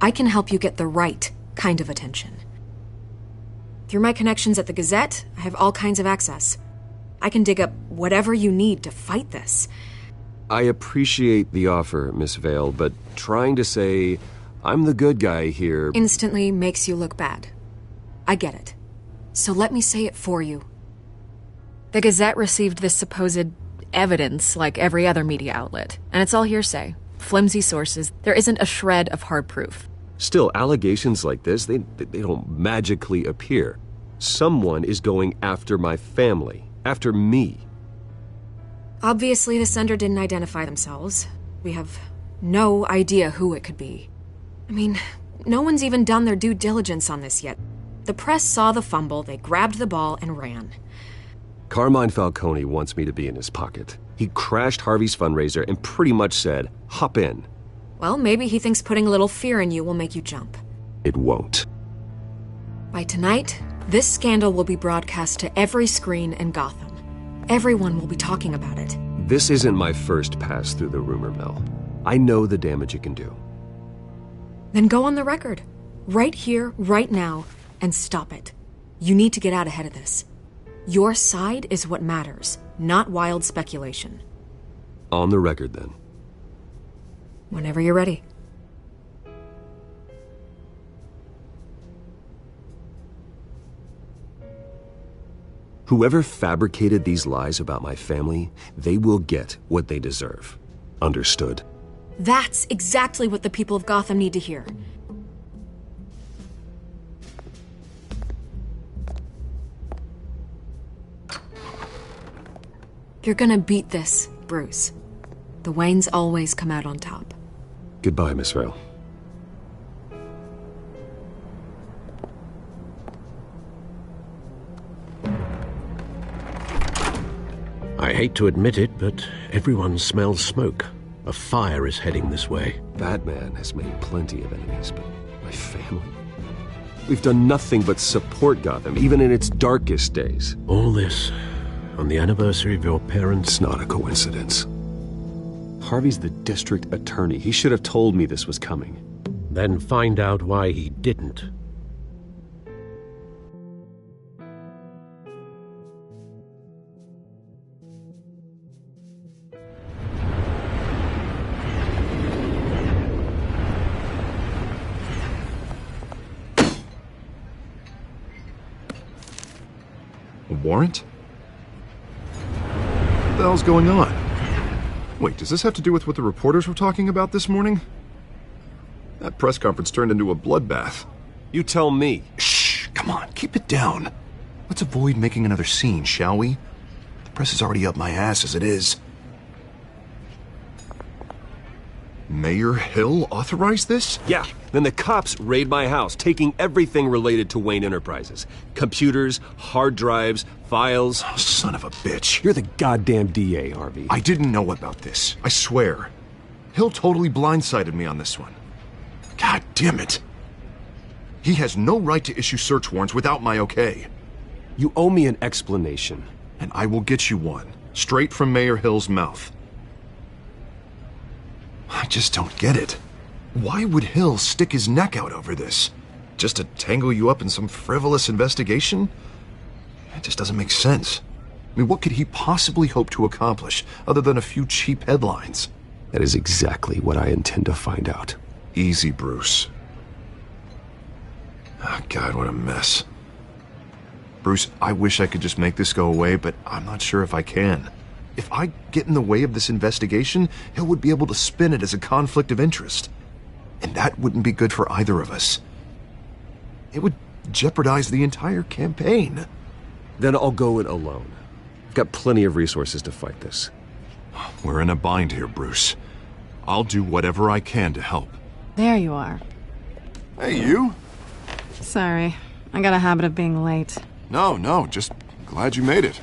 I can help you get the right kind of attention. Through my connections at the Gazette, I have all kinds of access. I can dig up whatever you need to fight this.
I appreciate the offer, Miss Vale, but trying to say I'm the good guy here
instantly makes you look bad. I get it. So let me say it for you. The Gazette received this supposed evidence like every other media outlet, and it's all hearsay. Flimsy sources. There isn't a shred of hard proof.
Still, allegations like this, they don't magically appear. Someone is going after my family, after me.
Obviously, the sender didn't identify themselves. We have no idea who it could be. I mean, no one's even done their due diligence on this yet. The press saw the fumble, they grabbed the ball and ran.
Carmine Falcone wants me to be in his pocket. He crashed Harvey's fundraiser and pretty much said, hop in.
Well, maybe he thinks putting a little fear in you will make you jump.
It won't.
By tonight, this scandal will be broadcast to every screen in Gotham. Everyone will be talking about it.
This isn't my first pass through the rumor mill. I know the damage it can do.
Then go on the record. Right here, right now, and stop it. You need to get out ahead of this. Your side is what matters, not wild speculation.
On the record, then.
Whenever you're ready.
Whoever fabricated these lies about my family, they will get what they deserve. Understood?
That's exactly what the people of Gotham need to hear. You're gonna beat this, Bruce. The Waynes always come out on top.
Goodbye, Miss Vale.
I hate to admit it, but everyone smells smoke. A fire is heading this way.
Batman has made plenty of enemies, but my family? We've done nothing but support Gotham, even in its darkest days.
All this on the anniversary of your parents'...
It's not a coincidence. Harvey's the district attorney. He should have told me this was coming.
Then find out why he didn't.
A warrant? What the hell's going on? Wait, does this have to do with what the reporters were talking about this morning? That press conference turned into a bloodbath.
You tell me.
Shh, come on, keep it down. Let's avoid making another scene, shall we? The press is already up my ass as it is. Mayor Hill authorized this?
Yeah, then the cops raid my house, taking everything related to Wayne Enterprises. Computers, hard drives, files.
Oh, son of a bitch.
You're the goddamn DA, Harvey.
I didn't know about this. I swear. Hill totally blindsided me on this one. God damn it. He has no right to issue search warrants without my okay.
You owe me an explanation.
And I will get you one, straight from Mayor Hill's mouth. I just don't get it. Why would Hill stick his neck out over this? Just to tangle you up in some frivolous investigation? It just doesn't make sense. I mean, what could he possibly hope to accomplish other than a few cheap headlines?
That is exactly what I intend to find out.
Easy, Bruce. Oh, God, what a mess. Bruce, I wish I could just make this go away, but I'm not sure if I can. If I get in the way of this investigation, Hill would be able to spin it as a conflict of interest. And that wouldn't be good for either of us. It would jeopardize the entire campaign.
Then I'll go it alone. I've got plenty of resources to fight this.
We're in a bind here, Bruce. I'll do whatever I can to help.
There you are.
Hey, you?
Sorry. I got a habit of being late.
No, just glad you made it.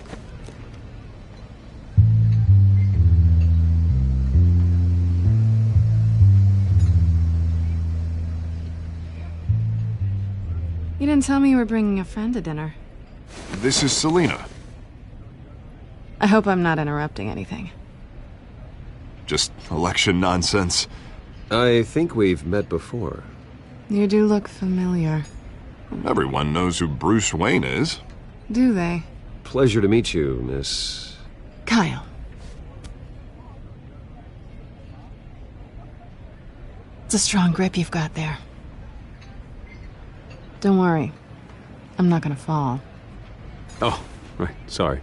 You didn't tell me you were bringing a friend to dinner.
This is Selina.
I hope I'm not interrupting anything.
Just election nonsense.
I think we've met before.
You do look familiar.
Everyone knows who Bruce Wayne is.
Do they?
Pleasure to meet you, Miss...
Kyle. It's a strong grip you've got there. Don't worry. I'm not gonna fall.
Oh, right. Sorry.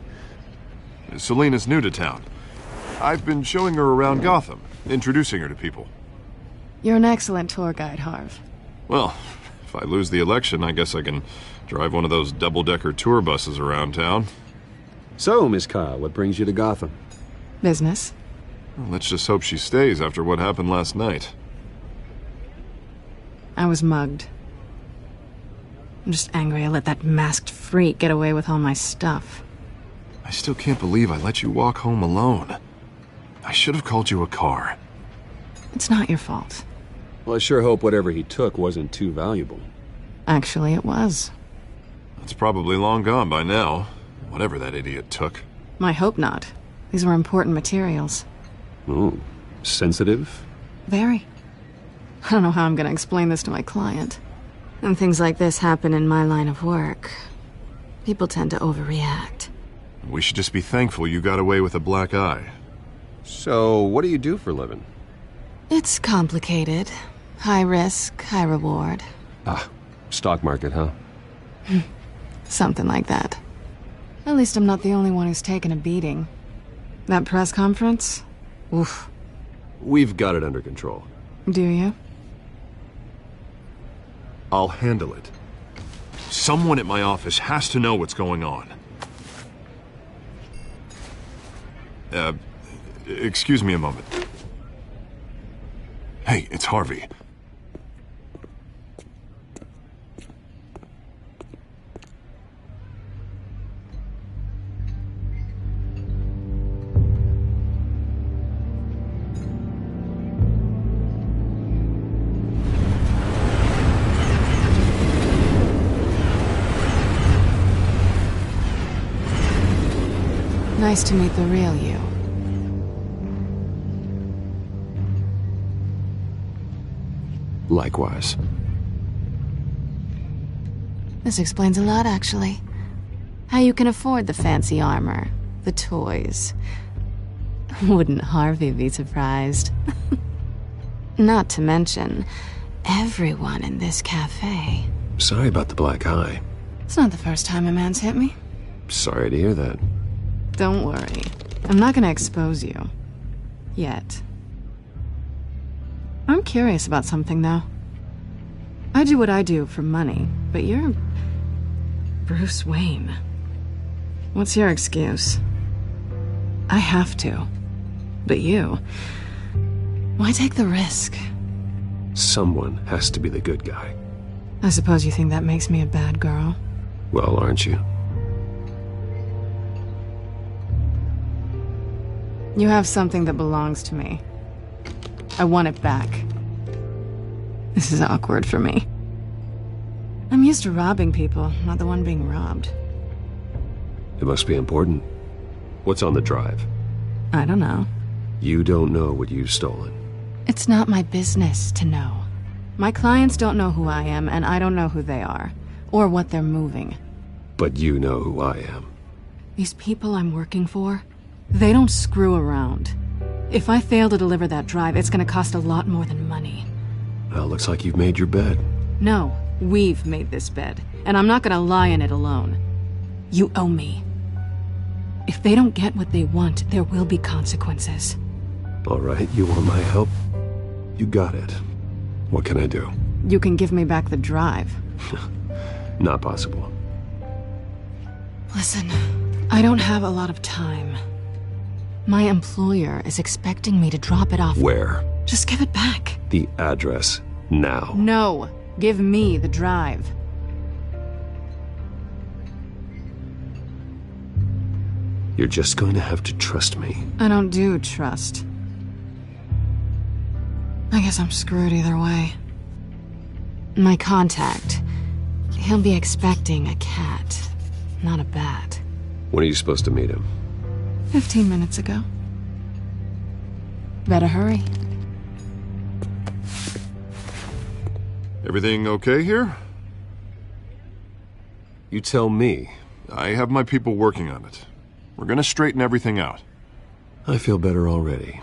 Selina's new to town. I've been showing her around Gotham, introducing her to people.
You're an excellent tour guide, Harv.
Well, if I lose the election, I guess I can drive one of those double-decker tour buses around town.
So, Miss Kyle, what brings you to Gotham?
Business.
Well, let's just hope she stays after what happened last night.
I was mugged. I'm just angry I let that masked freak get away with all my stuff.
I still can't believe I let you walk home alone. I should have called you a car.
It's not your fault.
Well, I sure hope whatever he took wasn't too valuable.
Actually, it was.
It's probably long gone by now, whatever that idiot took.
I hope not. These were important materials.
Ooh, sensitive?
Very. I don't know how I'm gonna explain this to my client. When things like this happen in my line of work, people tend to overreact.
We should just be thankful you got away with a black eye.
So, what do you do for a living?
It's complicated. High risk, high reward.
Ah, stock market, huh?
Something like that. At least I'm not the only one who's taken a beating. That press conference? Oof.
We've got it under control.
Do you?
I'll handle it. Someone at my office has to know what's going on. Excuse me a moment. Hey, it's Harvey.
Nice to meet the real you.
Likewise.
This explains a lot, actually. How you can afford the fancy armor, the toys. Wouldn't Harvey be surprised? Not to mention, everyone in this cafe.
Sorry about the black eye.
It's not the first time a man's hit me.
Sorry to hear that.
Don't worry. I'm not gonna expose you. Yet. I'm curious about something, though. I do what I do for money, but you're... Bruce Wayne. What's your excuse? I have to. But you... Why take the risk?
Someone has to be the good guy.
I suppose you think that makes me a bad girl?
Well, aren't you?
You have something that belongs to me. I want it back. This is awkward for me. I'm used to robbing people, not the one being robbed.
It must be important. What's on the drive?
I don't know.
You don't know what you've stolen.
It's not my business to know. My clients don't know who I am, and I don't know who they are, or what they're moving.
But you know who I am.
These people I'm working for, they don't screw around. If I fail to deliver that drive, it's gonna cost a lot more than money.
Well, looks like you've made your bed.
No, we've made this bed, and I'm not gonna lie in it alone. You owe me. If they don't get what they want, there will be consequences.
All right, you want my help? You got it. What can I do?
You can give me back the drive.
Not possible.
Listen, I don't have a lot of time. My employer is expecting me to drop it off.
Where?
Just give it back.
The address, now.
No. Give me the drive.
You're just going to have to trust me.
I don't do trust. I guess I'm screwed either way. My contact. He'll be expecting a cat, not a bat.
When are you supposed to meet him?
15 minutes ago. Better hurry.
Everything okay here?
You tell me.
I have my people working on it. We're gonna straighten everything out.
I feel better already.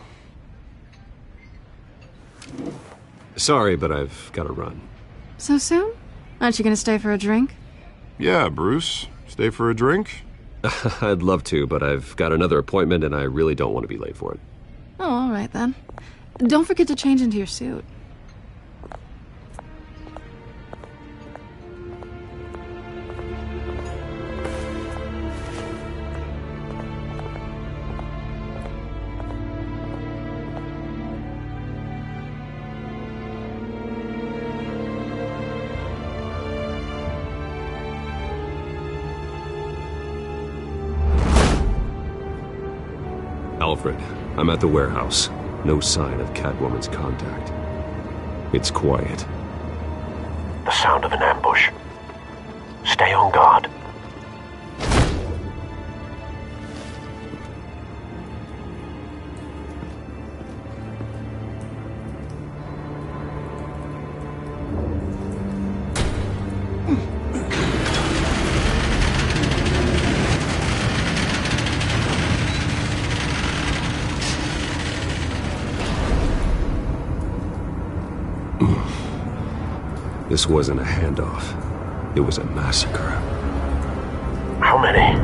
Sorry, but I've got to run.
So soon? Aren't you gonna stay for a drink?
Yeah, Bruce. Stay for a drink?
I'd love to, but I've got another appointment and I really don't want to be late for it.
Oh, all right then. Don't forget to change into your suit.
Alfred, I'm at the warehouse. No sign of Catwoman's contact. It's quiet.
The sound of an ambush. Stay on guard.
This wasn't a handoff. It was a massacre.
How many?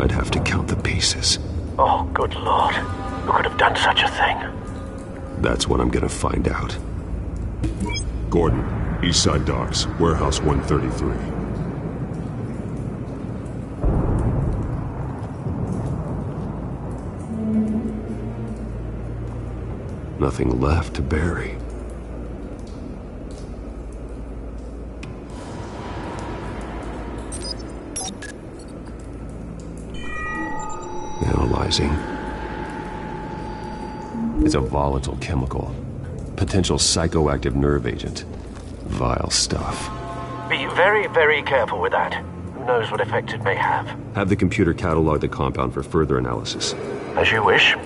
I'd have to count the pieces.
Oh, good lord. Who could have done such a thing?
That's what I'm gonna find out.
Gordon, Eastside Docks, Warehouse 133.
Nothing left to bury. Analyzing. It's a volatile chemical. Potential psychoactive nerve agent. Vile stuff.
Be very, very careful with that. Who knows what effect it may have?
Have the computer catalog the compound for further analysis.
As you wish.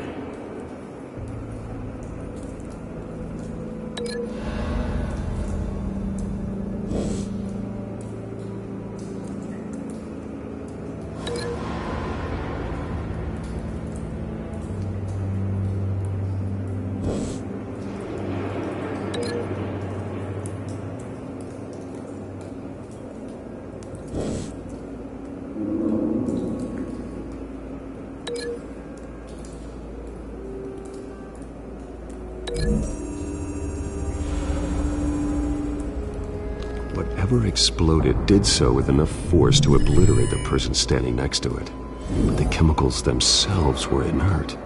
Whatever exploded did so with enough force to obliterate the person standing next to it. But the chemicals themselves were inert,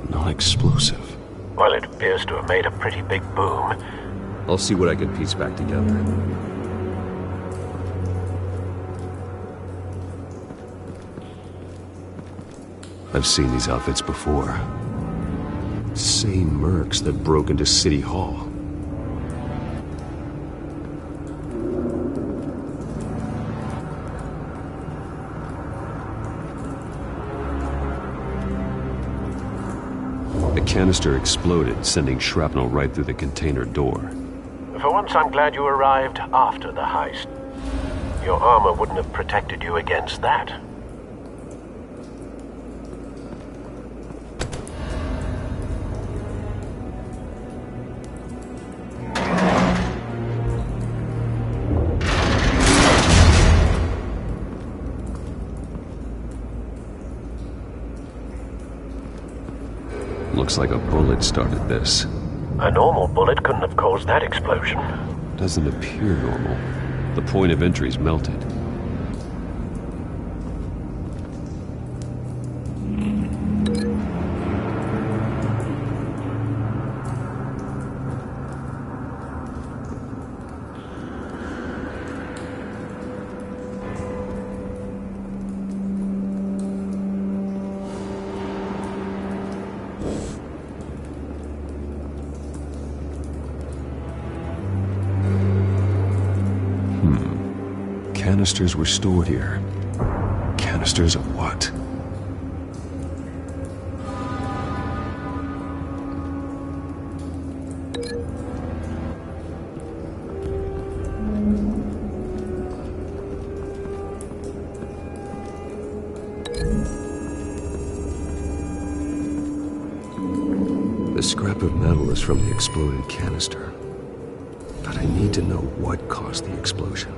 not explosive.
Well, it appears to have made a pretty big boom.
I'll see what I can piece back together. I've seen these outfits before. Same mercs that broke into City Hall. The canister exploded, sending shrapnel right through the container door.
For once, I'm glad you arrived after the heist. Your armor wouldn't have protected you against that.
Looks like a bullet started this.
A normal bullet couldn't have caused that explosion.
Doesn't appear normal. The point of entry's melted. canisters were stored here. Canisters of what? The scrap of metal is from the exploded canister. But I need to know what caused the explosion.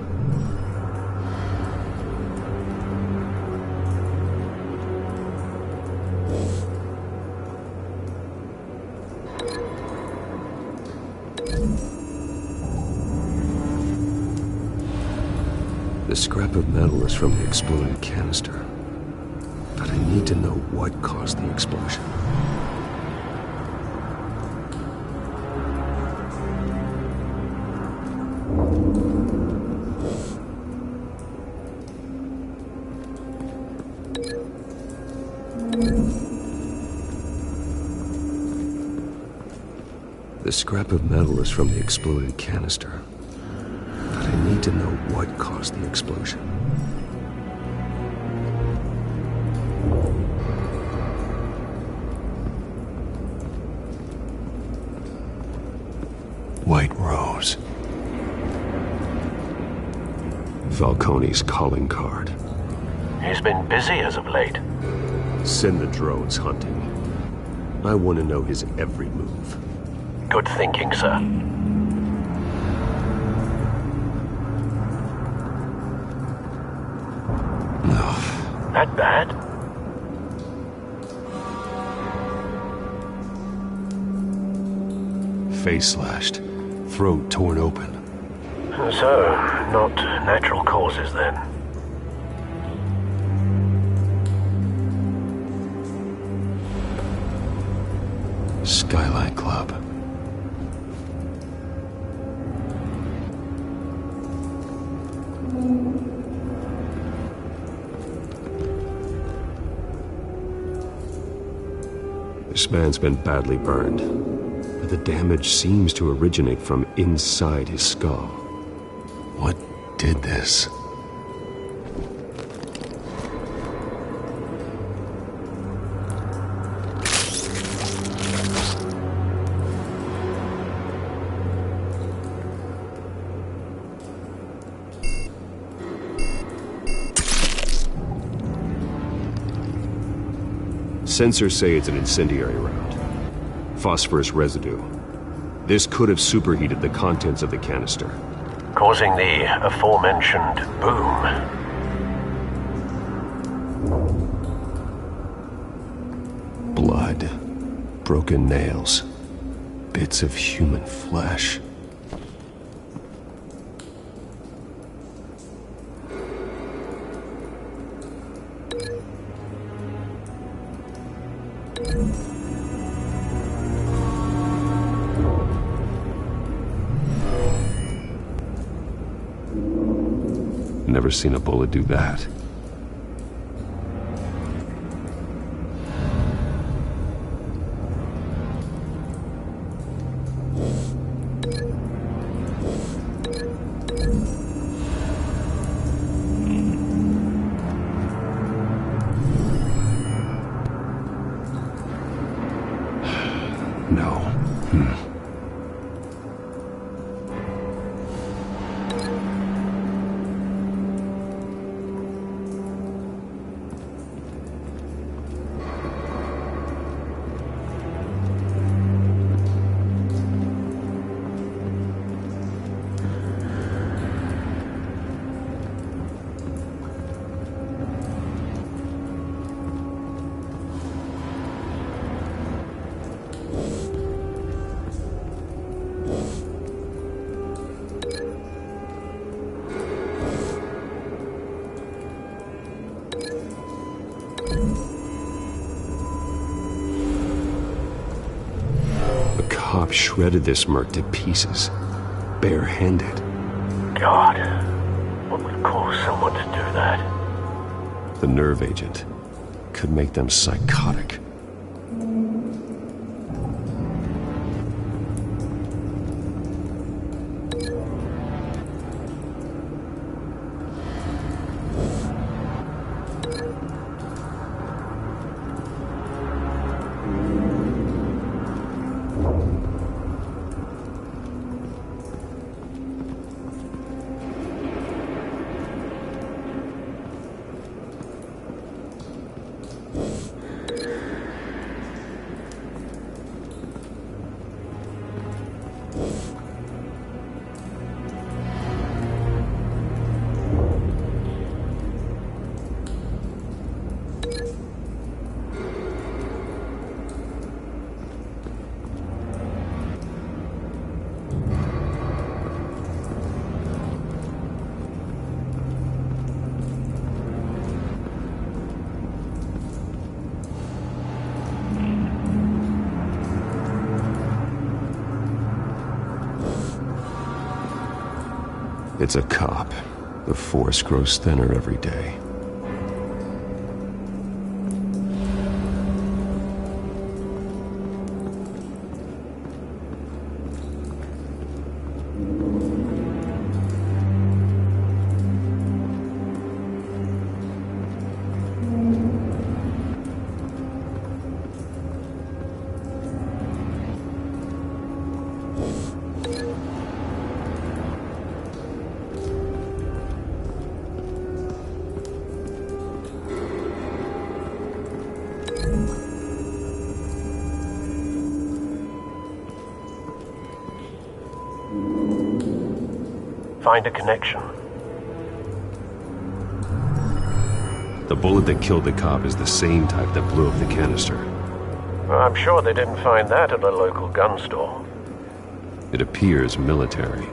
The scrap of metal is from the exploded canister. But I need to know what caused the explosion. The scrap of metal is from the exploded canister. But I need to know what caused the explosion. White Rose. Falcone's calling card.
He's been busy as of late.
Send the drones hunting. I want to know his every move.
Good thinking, sir. That bad?
Face slashed, throat torn open.
So, not natural causes then.
Skyline Club. This man's been badly burned, but the damage seems to originate from inside his skull. What did this? Sensors say it's an incendiary round. Phosphorus residue. This could have superheated the contents of the canister,
causing the aforementioned boom.
Blood, broken nails, bits of human flesh. Never seen a bullet do that. No. Cop shredded this merc to pieces, barehanded.
God, what would cause someone to do that?
The nerve agent could make them psychotic. It's a cop. The force grows thinner every day.
Find a connection.
The bullet that killed the cop is the same type that blew up the canister.
I'm sure they didn't find that at a local gun store.
It appears military.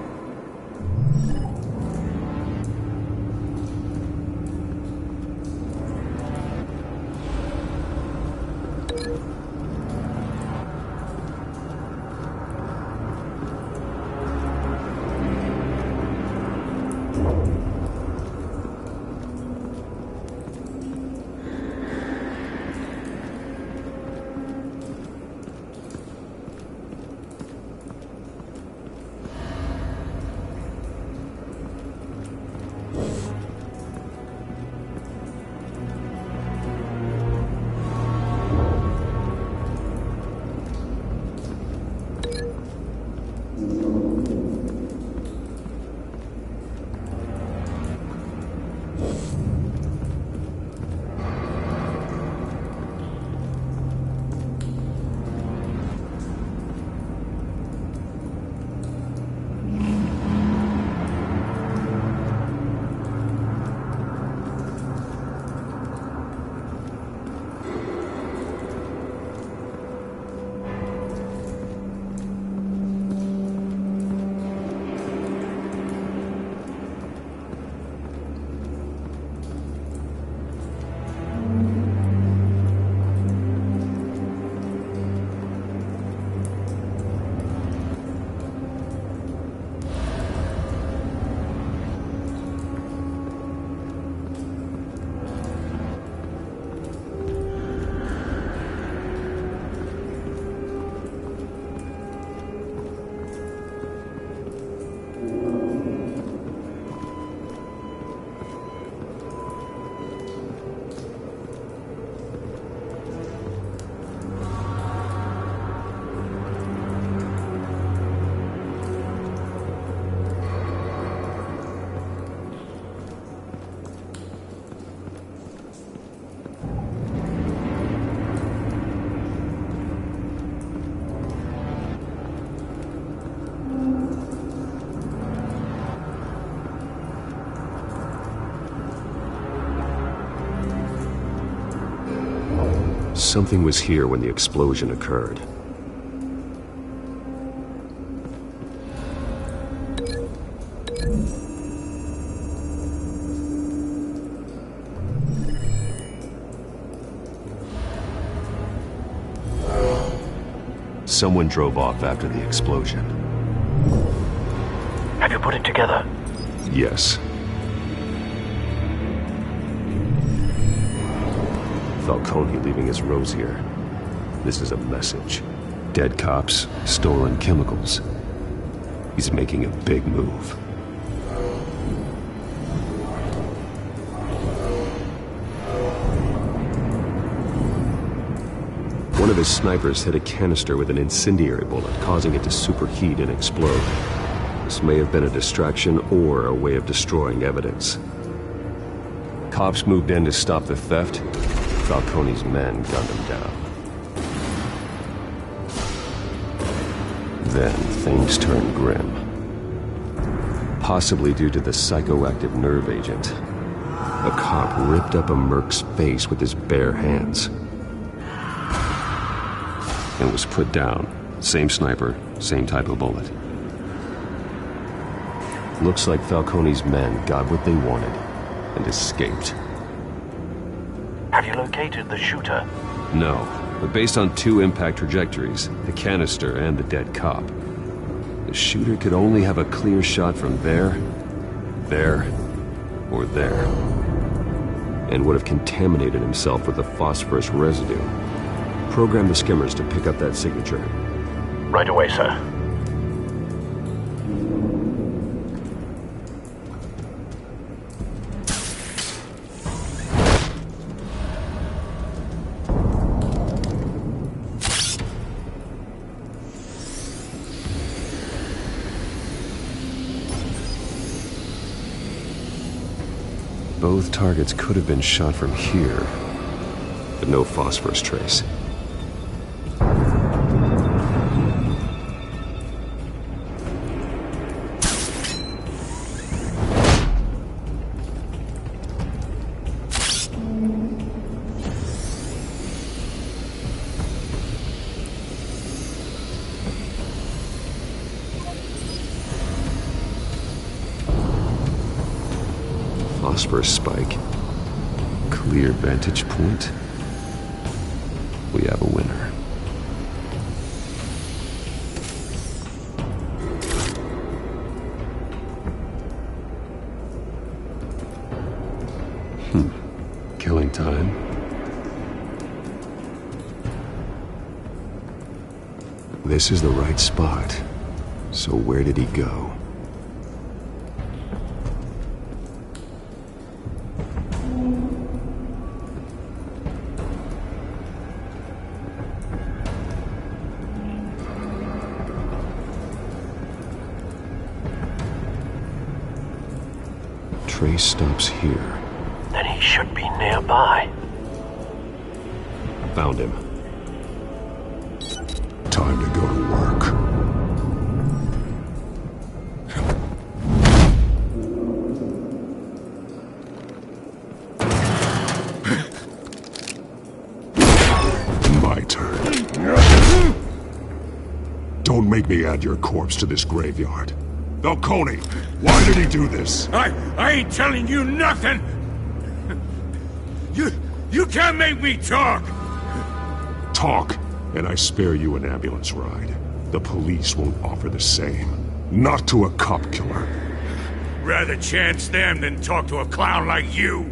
Something was here when the explosion occurred. Someone drove off after the explosion.
Have you put it together?
Yes. Falcone leaving his rose here. This is a message. Dead cops, stolen chemicals. He's making a big move. One of his snipers hit a canister with an incendiary bullet, causing it to superheat and explode. This may have been a distraction or a way of destroying evidence. Cops moved in to stop the theft. Falcone's men gunned him down. Then things turned grim. Possibly due to the psychoactive nerve agent. A cop ripped up a merc's face with his bare hands. And was put down. Same sniper, same type of bullet. Looks like Falcone's men got what they wanted and escaped.
Have you located the shooter?
No, but based on two impact trajectories, the canister and the dead cop, the shooter could only have a clear shot from there there or there, and would have contaminated himself with the phosphorus residue. Program the skimmers to pick up that signature.
Right away, sir.
Both targets could have been shot from here, but no phosphorus trace. Phosphorus spike. Clear vantage point. We have a winner. Killing time. This is the right spot. So where did he go? Trace stops here.
Then he should be nearby.
Found him.
Time to go to work. My turn. Don't make me add your corpse to this graveyard. Falcone, why did he do this?
I ain't telling you nothing! You can't make me talk!
Talk, and I spare you an ambulance ride. The police won't offer the same. Not to a cop killer.
Rather chance them than talk to a clown like you.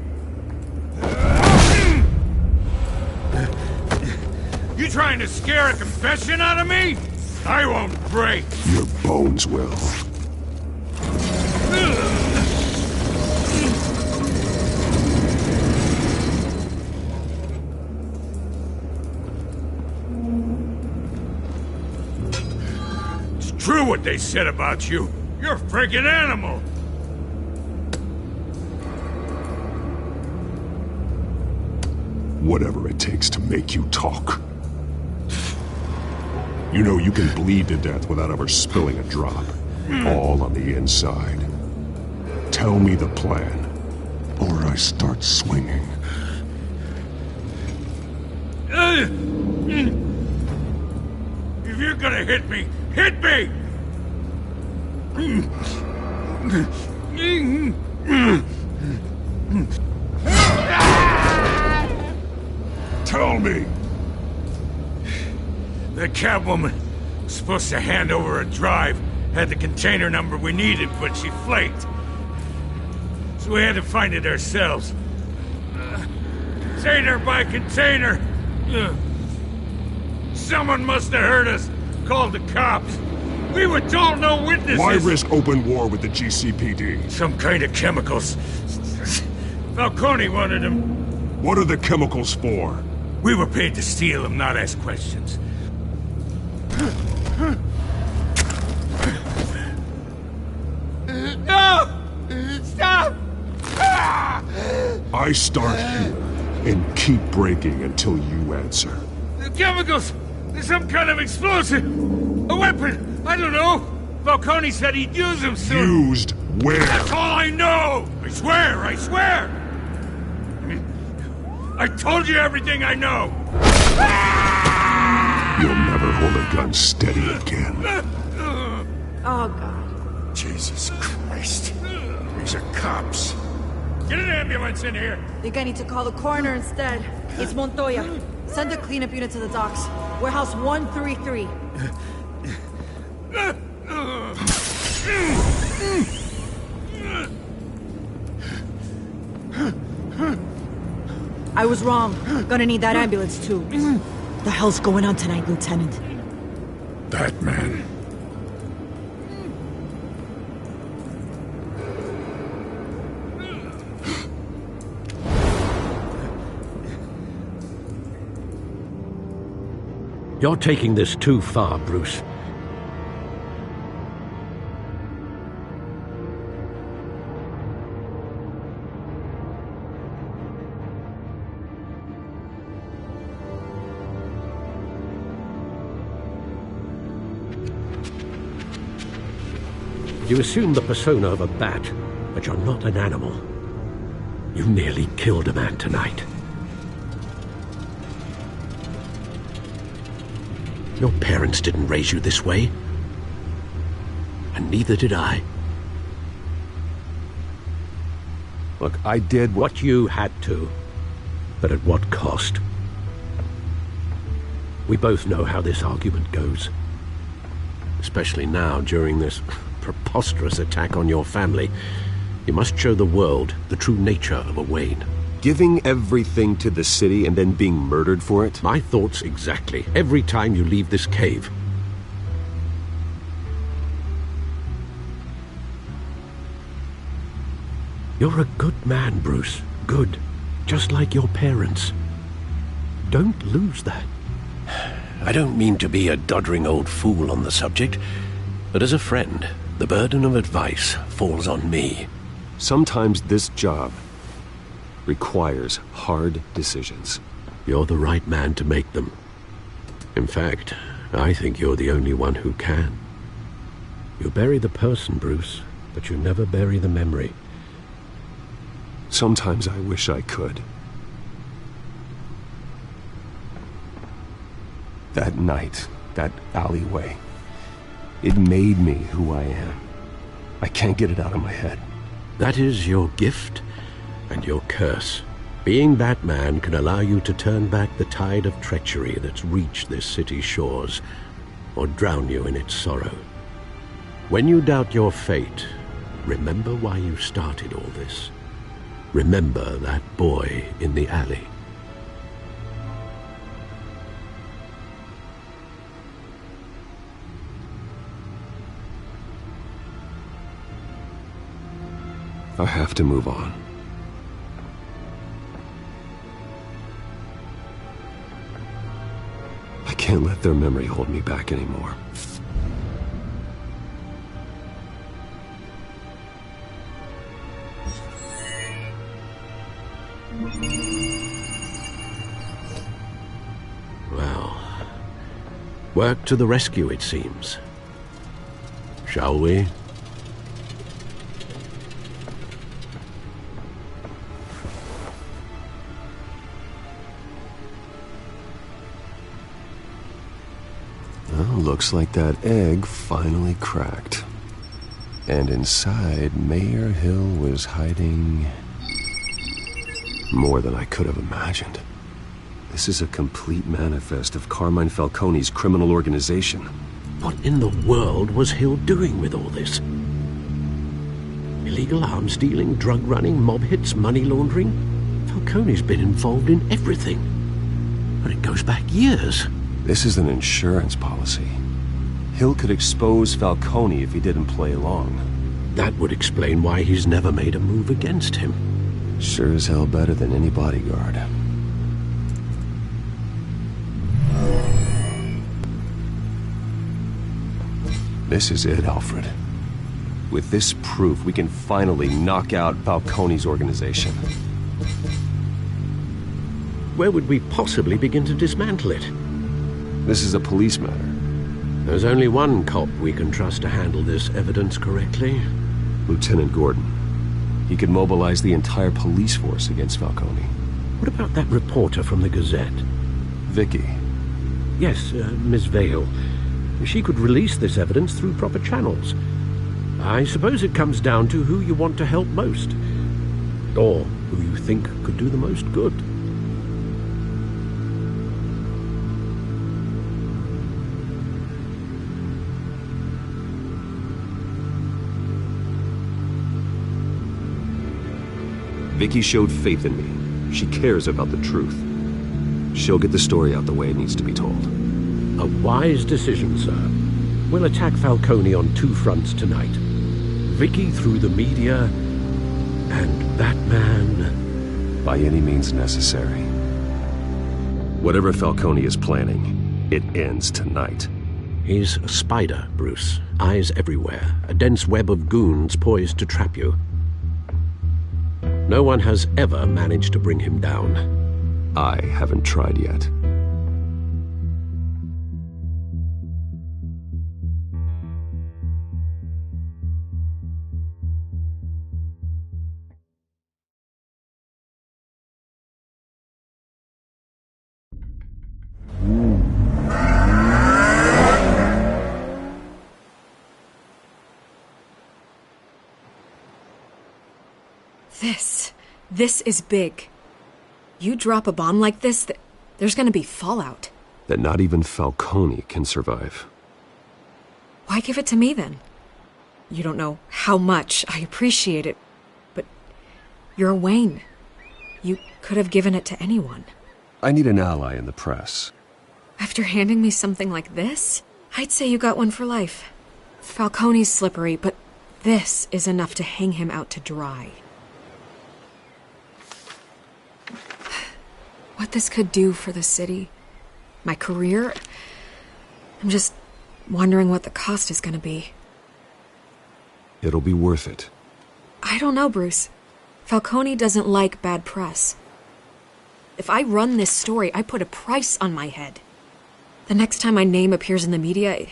You trying to scare a confession out of me? I won't break.
Your bones will.
It's true what they said about you. You're a freaking animal.
Whatever it takes to make you talk. You know you can bleed to death without ever spilling a drop. All on the inside. Tell me the plan, or I start swinging.
If you're gonna hit me, hit me!
Tell me!
The Catwoman was supposed to hand over a drive, had the container number we needed, but she flaked. So we had to find it ourselves. Container by container! Someone must have heard us, called the cops. We were told no witnesses!
Why risk open war with the GCPD?
Some kind of chemicals. Falcone wanted them.
What are the chemicals for?
We were paid to steal them, not ask questions. No! Stop!
I start here and keep breaking until you answer.
The chemicals! There's some kind of explosive! A weapon! I don't know! Falcone said he'd use them soon!
Used where?
That's all I know! I swear! I swear! I told you everything I know!
You'll never hold a gun steady again.
Oh, God.
Jesus Christ. These are cops. Get an ambulance in here!
Think I need to call the coroner instead. It's Montoya. Send a cleanup unit to the docks. Warehouse 133.
I was wrong. Gonna need that ambulance, too. The hell's going on tonight, Lieutenant?
That man.
You're taking this too far, Bruce. You assume the persona of a bat, but you're not an animal. You nearly killed a man tonight. Your parents didn't raise you this way. And neither did I.
Look, I did
what you had to. But at what cost? We both know how this argument goes. Especially now, during this preposterous attack on your family. You must show the world the true nature of a Wayne.
Giving everything to the city and then being murdered for it?
My thoughts exactly. Every time you leave this cave. You're a good man, Bruce. Good. Just like your parents. Don't lose that. I don't mean to be a doddering old fool on the subject, but as a friend, the burden of advice falls on me.
Sometimes this job requires hard decisions.
You're the right man to make them. In fact, I think you're the only one who can. You bury the person, Bruce, but you never bury the memory.
Sometimes I wish I could. That night, that alleyway, it made me who I am. I can't get it out of my head.
That is your gift and your curse. Being Batman can allow you to turn back the tide of treachery that's reached this city's shores, or drown you in its sorrow. When you doubt your fate, remember why you started all this. Remember that boy in the alley.
I have to move on. I can't let their memory hold me back anymore.
Well, work to the rescue, it seems. Shall we?
Looks like that egg finally cracked. And inside, Mayor Hill was hiding more than I could have imagined. This is a complete manifest of Carmine Falcone's criminal organization.
What in the world was Hill doing with all this? Illegal arms dealing, drug running, mob hits, money laundering? Falcone's been involved in everything. But it goes back years.
This is an insurance policy. Hill could expose Falcone if he didn't play along.
That would explain why he's never made a move against him.
Sure as hell better than any bodyguard. This is it, Alfred. With this proof, we can finally knock out Falcone's organization.
Where would we possibly begin to dismantle it?
This is a police matter.
There's only one cop we can trust to handle this evidence correctly.
Lieutenant Gordon. He could mobilize the entire police force against Falcone.
What about that reporter from the Gazette?
Vicky.
Yes, Miss Vale. She could release this evidence through proper channels. I suppose it comes down to who you want to help most. Or who you think could do the most good.
Vicky showed faith in me. She cares about the truth. She'll get the story out the way it needs to be told.
A wise decision, sir. We'll attack Falcone on two fronts tonight. Vicky through the media, and that man...
By any means necessary. Whatever Falcone is planning, it ends tonight.
He's a spider, Bruce. Eyes everywhere. A dense web of goons poised to trap you. No one has ever managed to bring him down.
I haven't tried yet.
This is big. You drop a bomb like this, there's gonna be fallout.
That not even Falcone can survive.
Why give it to me then? You don't know how much I appreciate it, but you're Wayne. You could have given it to anyone.
I need an ally in the press.
After handing me something like this, I'd say you got one for life. Falcone's slippery, but this is enough to hang him out to dry. What this could do for the city, my career, I'm just wondering what the cost is gonna be.
It'll be worth it.
I don't know, Bruce. Falcone doesn't like bad press. If I run this story, I put a price on my head. The next time my name appears in the media,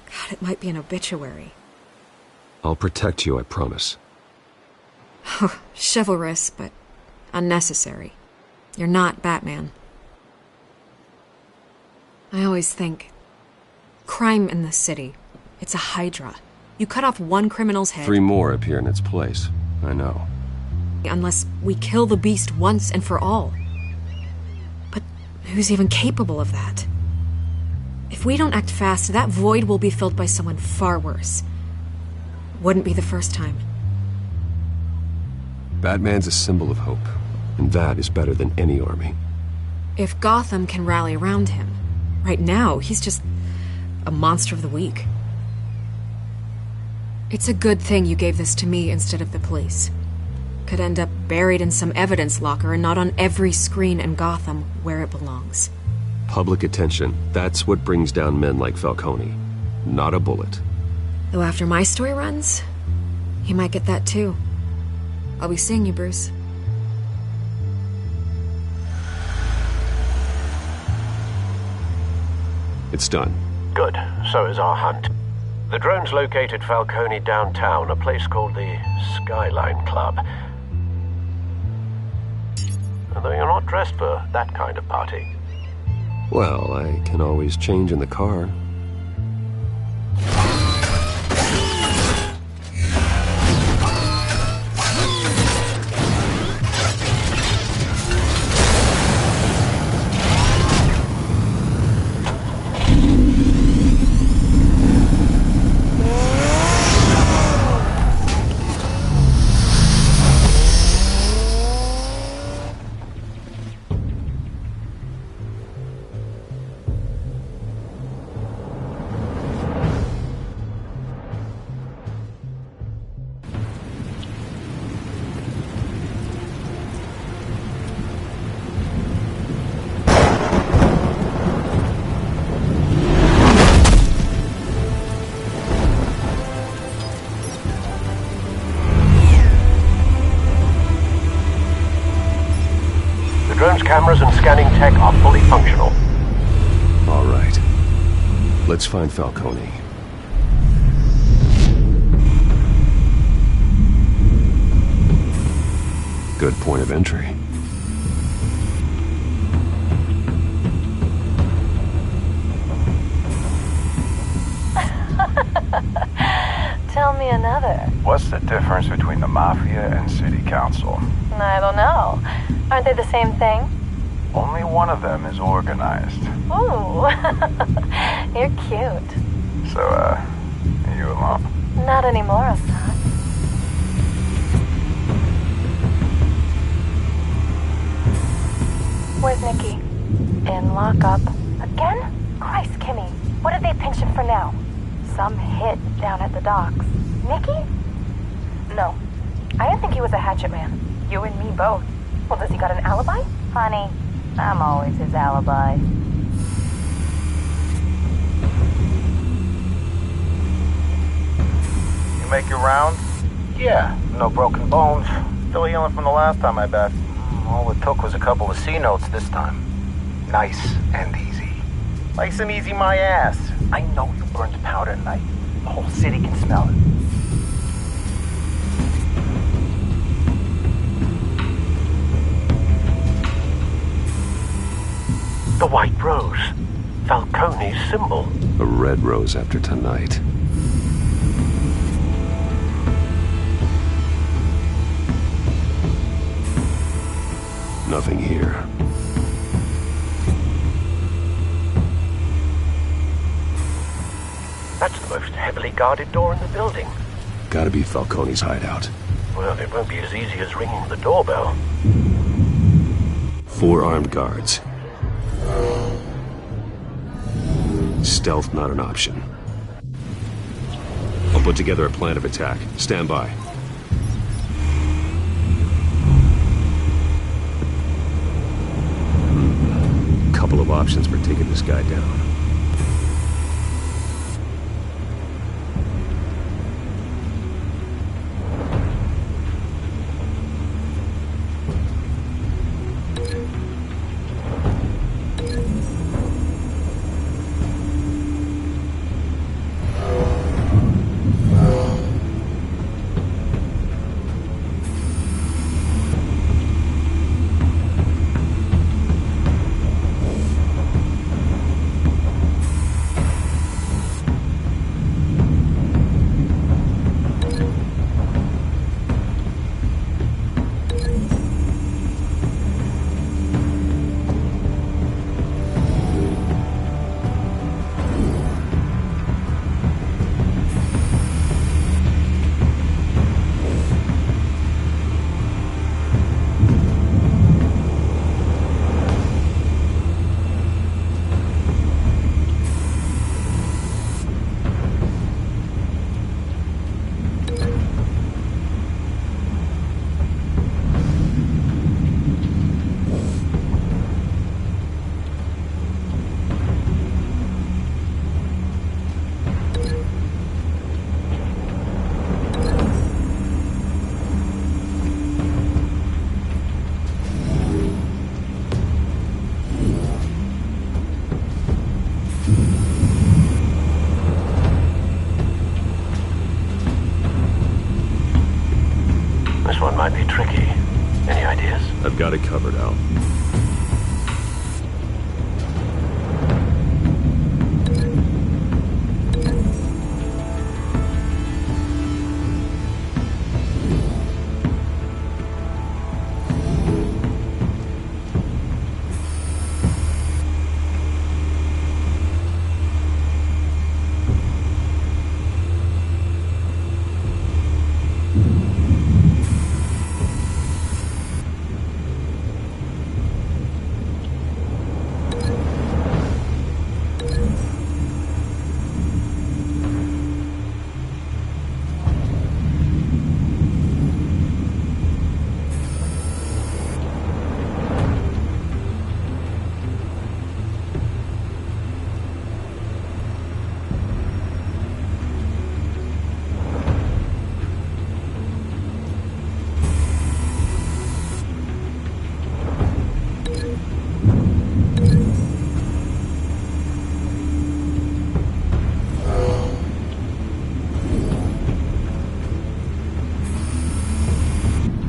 God, it might be an obituary.
I'll protect you, I promise.
Chivalrous, but unnecessary. You're not Batman. I always think, crime in the city, it's a hydra. You cut off one criminal's head...
3 more appear in its place. I know.
Unless we kill the beast once and for all. But who's even capable of that? If we don't act fast, that void will be filled by someone far worse. Wouldn't be the first time.
Batman's a symbol of hope. And that is better than any army.
If Gotham can rally around him, right now, he's just a monster of the week. It's a good thing you gave this to me instead of the police. Could end up buried in some evidence locker and not on every screen in Gotham where it belongs.
Public attention, that's what brings down men like Falcone. Not a bullet.
Though after my story runs, he might get that too. I'll be seeing you, Bruce.
It's done.
Good. So is our hunt. The drones located Falcone downtown, a place called the Skyline Club. Although you're not dressed for that kind of party.
Well, I can always change in the car.
Drone's cameras and scanning tech are fully functional.
All right. Let's find Falcone. Good point of entry.
Tell me another.
What's the difference between the Mafia and City Council?
I don't know. Aren't they the same thing?
Only one of them is organized.
Ooh, you're cute.
So, are you alone?
Not anymore, Assad.
Where's Nikki? In lockup. Again? Christ, Kimmy. What did they pinch him for now? Some hit down at the docks. Nikki? No. I didn't think he was a hatchet man. You and me both. Well, does he got an alibi? Honey, I'm always his alibi.
You make your rounds? Yeah, no broken bones. Still healing from the last time, I bet. All it took was a couple of C notes this time. Nice and easy. Nice and easy my ass. I know you burned powder tonight. The whole city can smell it.
The white rose. Falcone's symbol.
A red rose after tonight. Nothing here.
That's the most heavily guarded door in the building.
Gotta be Falcone's hideout.
Well, it won't be as easy as ringing the doorbell.
4 armed guards. Stealth not an option. I'll put together a plan of attack. Stand by. Couple of options for taking this guy down.
Might be tricky. Any ideas?
I've got it covered, Al.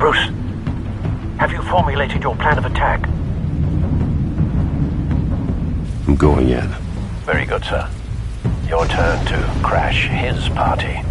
Bruce, have you formulated your plan of attack?
I'm going in.
Very good, sir. Your turn to crash his party.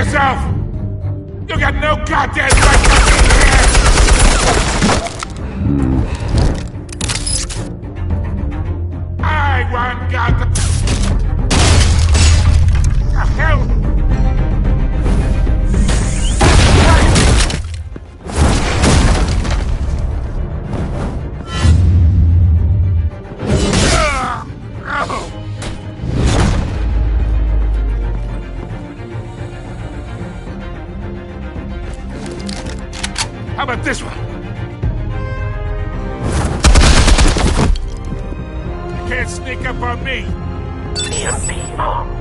yourself! You got no goddamn right to be here! I want Gotham! The hell? How about this one? You can't sneak up on me.
EMP armed.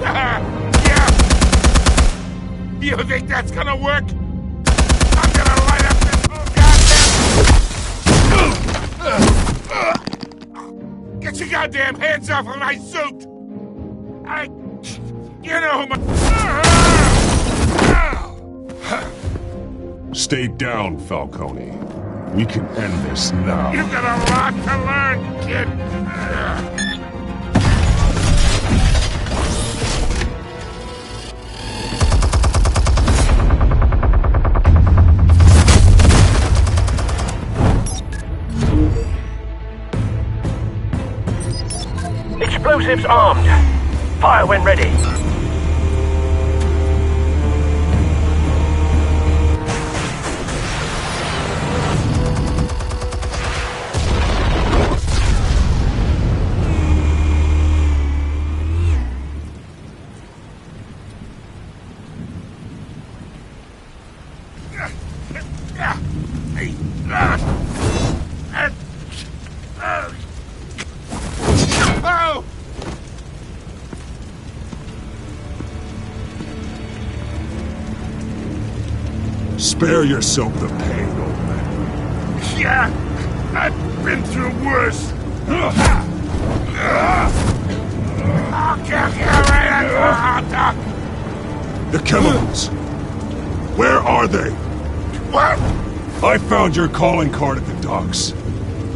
Yeah. You think that's gonna work? I'm gonna light up this whole goddamn... Get your goddamn hands off of my suit! You know who my...
Stay down, Falcone. We can end this now.
You've got a lot to learn, kid!
Explosives armed. Fire when ready.
Oh!
Spare yourself the pain, old man.
Yeah, I've been through worse. I'll kill you right after a hot dog.
The chemicals. Where are they?
What?
I found your calling card at the docks.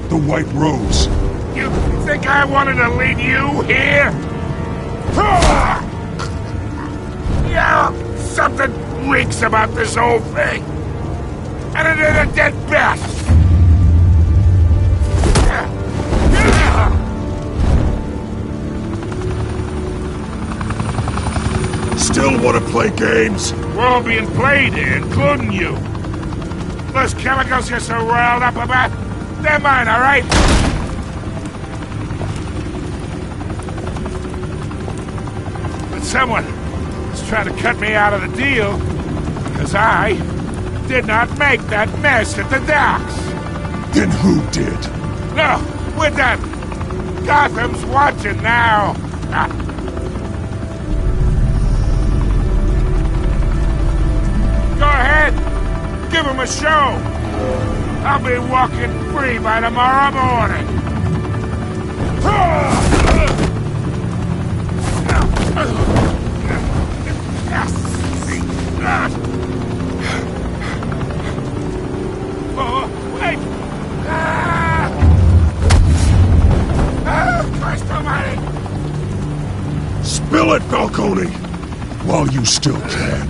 The White Rose.
You think I wanted to lead you here? Yeah, something reeks about this whole thing. And it is a dead bat.
Still want to play games?
We're all being played here, including you. Those chemicals you're so riled up about, they're mine, all right? But someone is trying to cut me out of the deal because I did not make that mess at the docks.
Then who did?
No, we're done. Gotham's watching now. Go ahead. Give him a show. I'll be walking free by tomorrow morning. Oh, wait! Christ almighty!
Spill it, Falcone! While you still can.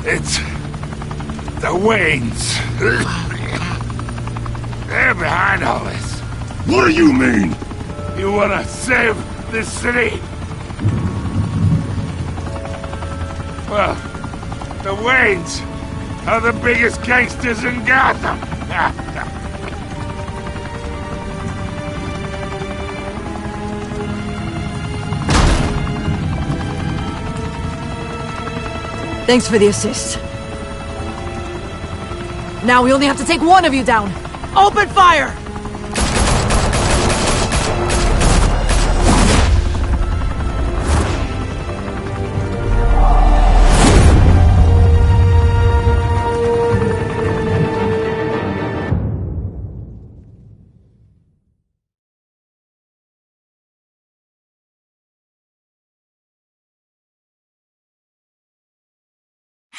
It's... the Waynes. They're behind all this.
What do you mean?
You wanna save this city? Well, the Waynes are the biggest gangsters in Gotham.
Thanks for the assist. Now we only have to take one of you down. Open fire!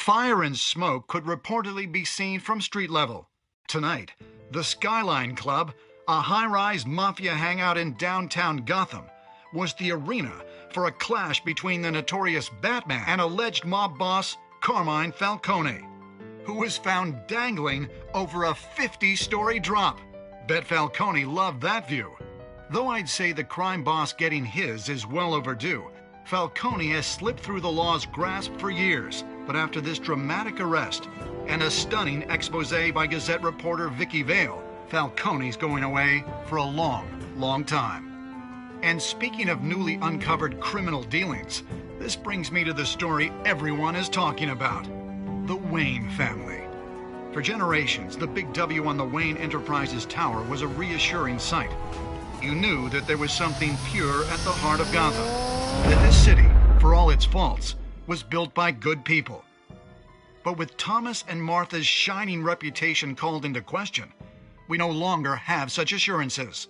Fire and smoke could reportedly be seen from street level. Tonight, the Skyline Club, a high-rise mafia hangout in downtown Gotham, was the arena for a clash between the notorious Batman and alleged mob boss Carmine Falcone, who was found dangling over a 50-story drop. Bet Falcone loved that view. Though I'd say the crime boss getting his is well overdue, Falcone has slipped through the law's grasp for years. But after this dramatic arrest and a stunning expose by Gazette reporter Vicky Vale, Falcone's going away for a long, long time. And speaking of newly uncovered criminal dealings, this brings me to the story everyone is talking about: the Wayne family. For generations, the big W on the Wayne Enterprises Tower was a reassuring sight. You knew that there was something pure at the heart of Gotham, that this city, for all its faults, was built by good people. But with Thomas and Martha's shining reputation called into question, we no longer have such assurances.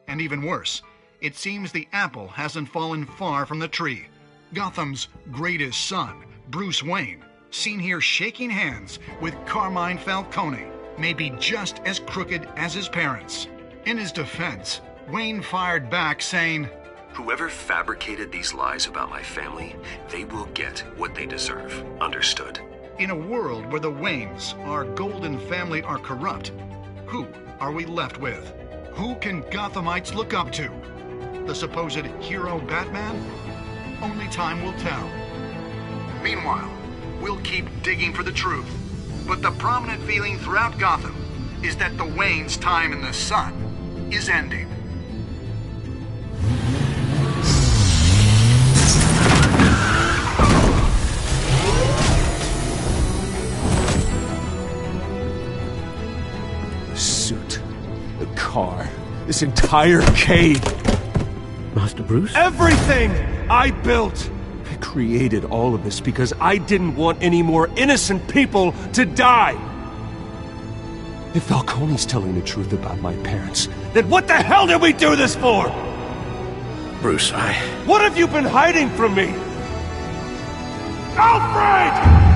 And even worse, it seems the apple hasn't fallen far from the tree. Gotham's greatest son, Bruce Wayne, seen here shaking hands with Carmine Falcone, may be just as crooked as his parents. In his defense, Wayne fired back saying,
"Whoever fabricated these lies about my family, they will get what they deserve. Understood?"
In a world where the Waynes, our golden family, are corrupt, who are we left with? Who can Gothamites look up to? The supposed hero Batman? Only time will tell. Meanwhile, we'll keep digging for the truth. But the prominent feeling throughout Gotham is that the Waynes' time in the sun is ending.
The car, this entire cave.
Master Bruce?
Everything I built! I created all of this because I didn't want any more innocent people to die! If Falcone's telling the truth about my parents, then what the hell did we do this for?
Bruce,
What have you been hiding from me? Alfred!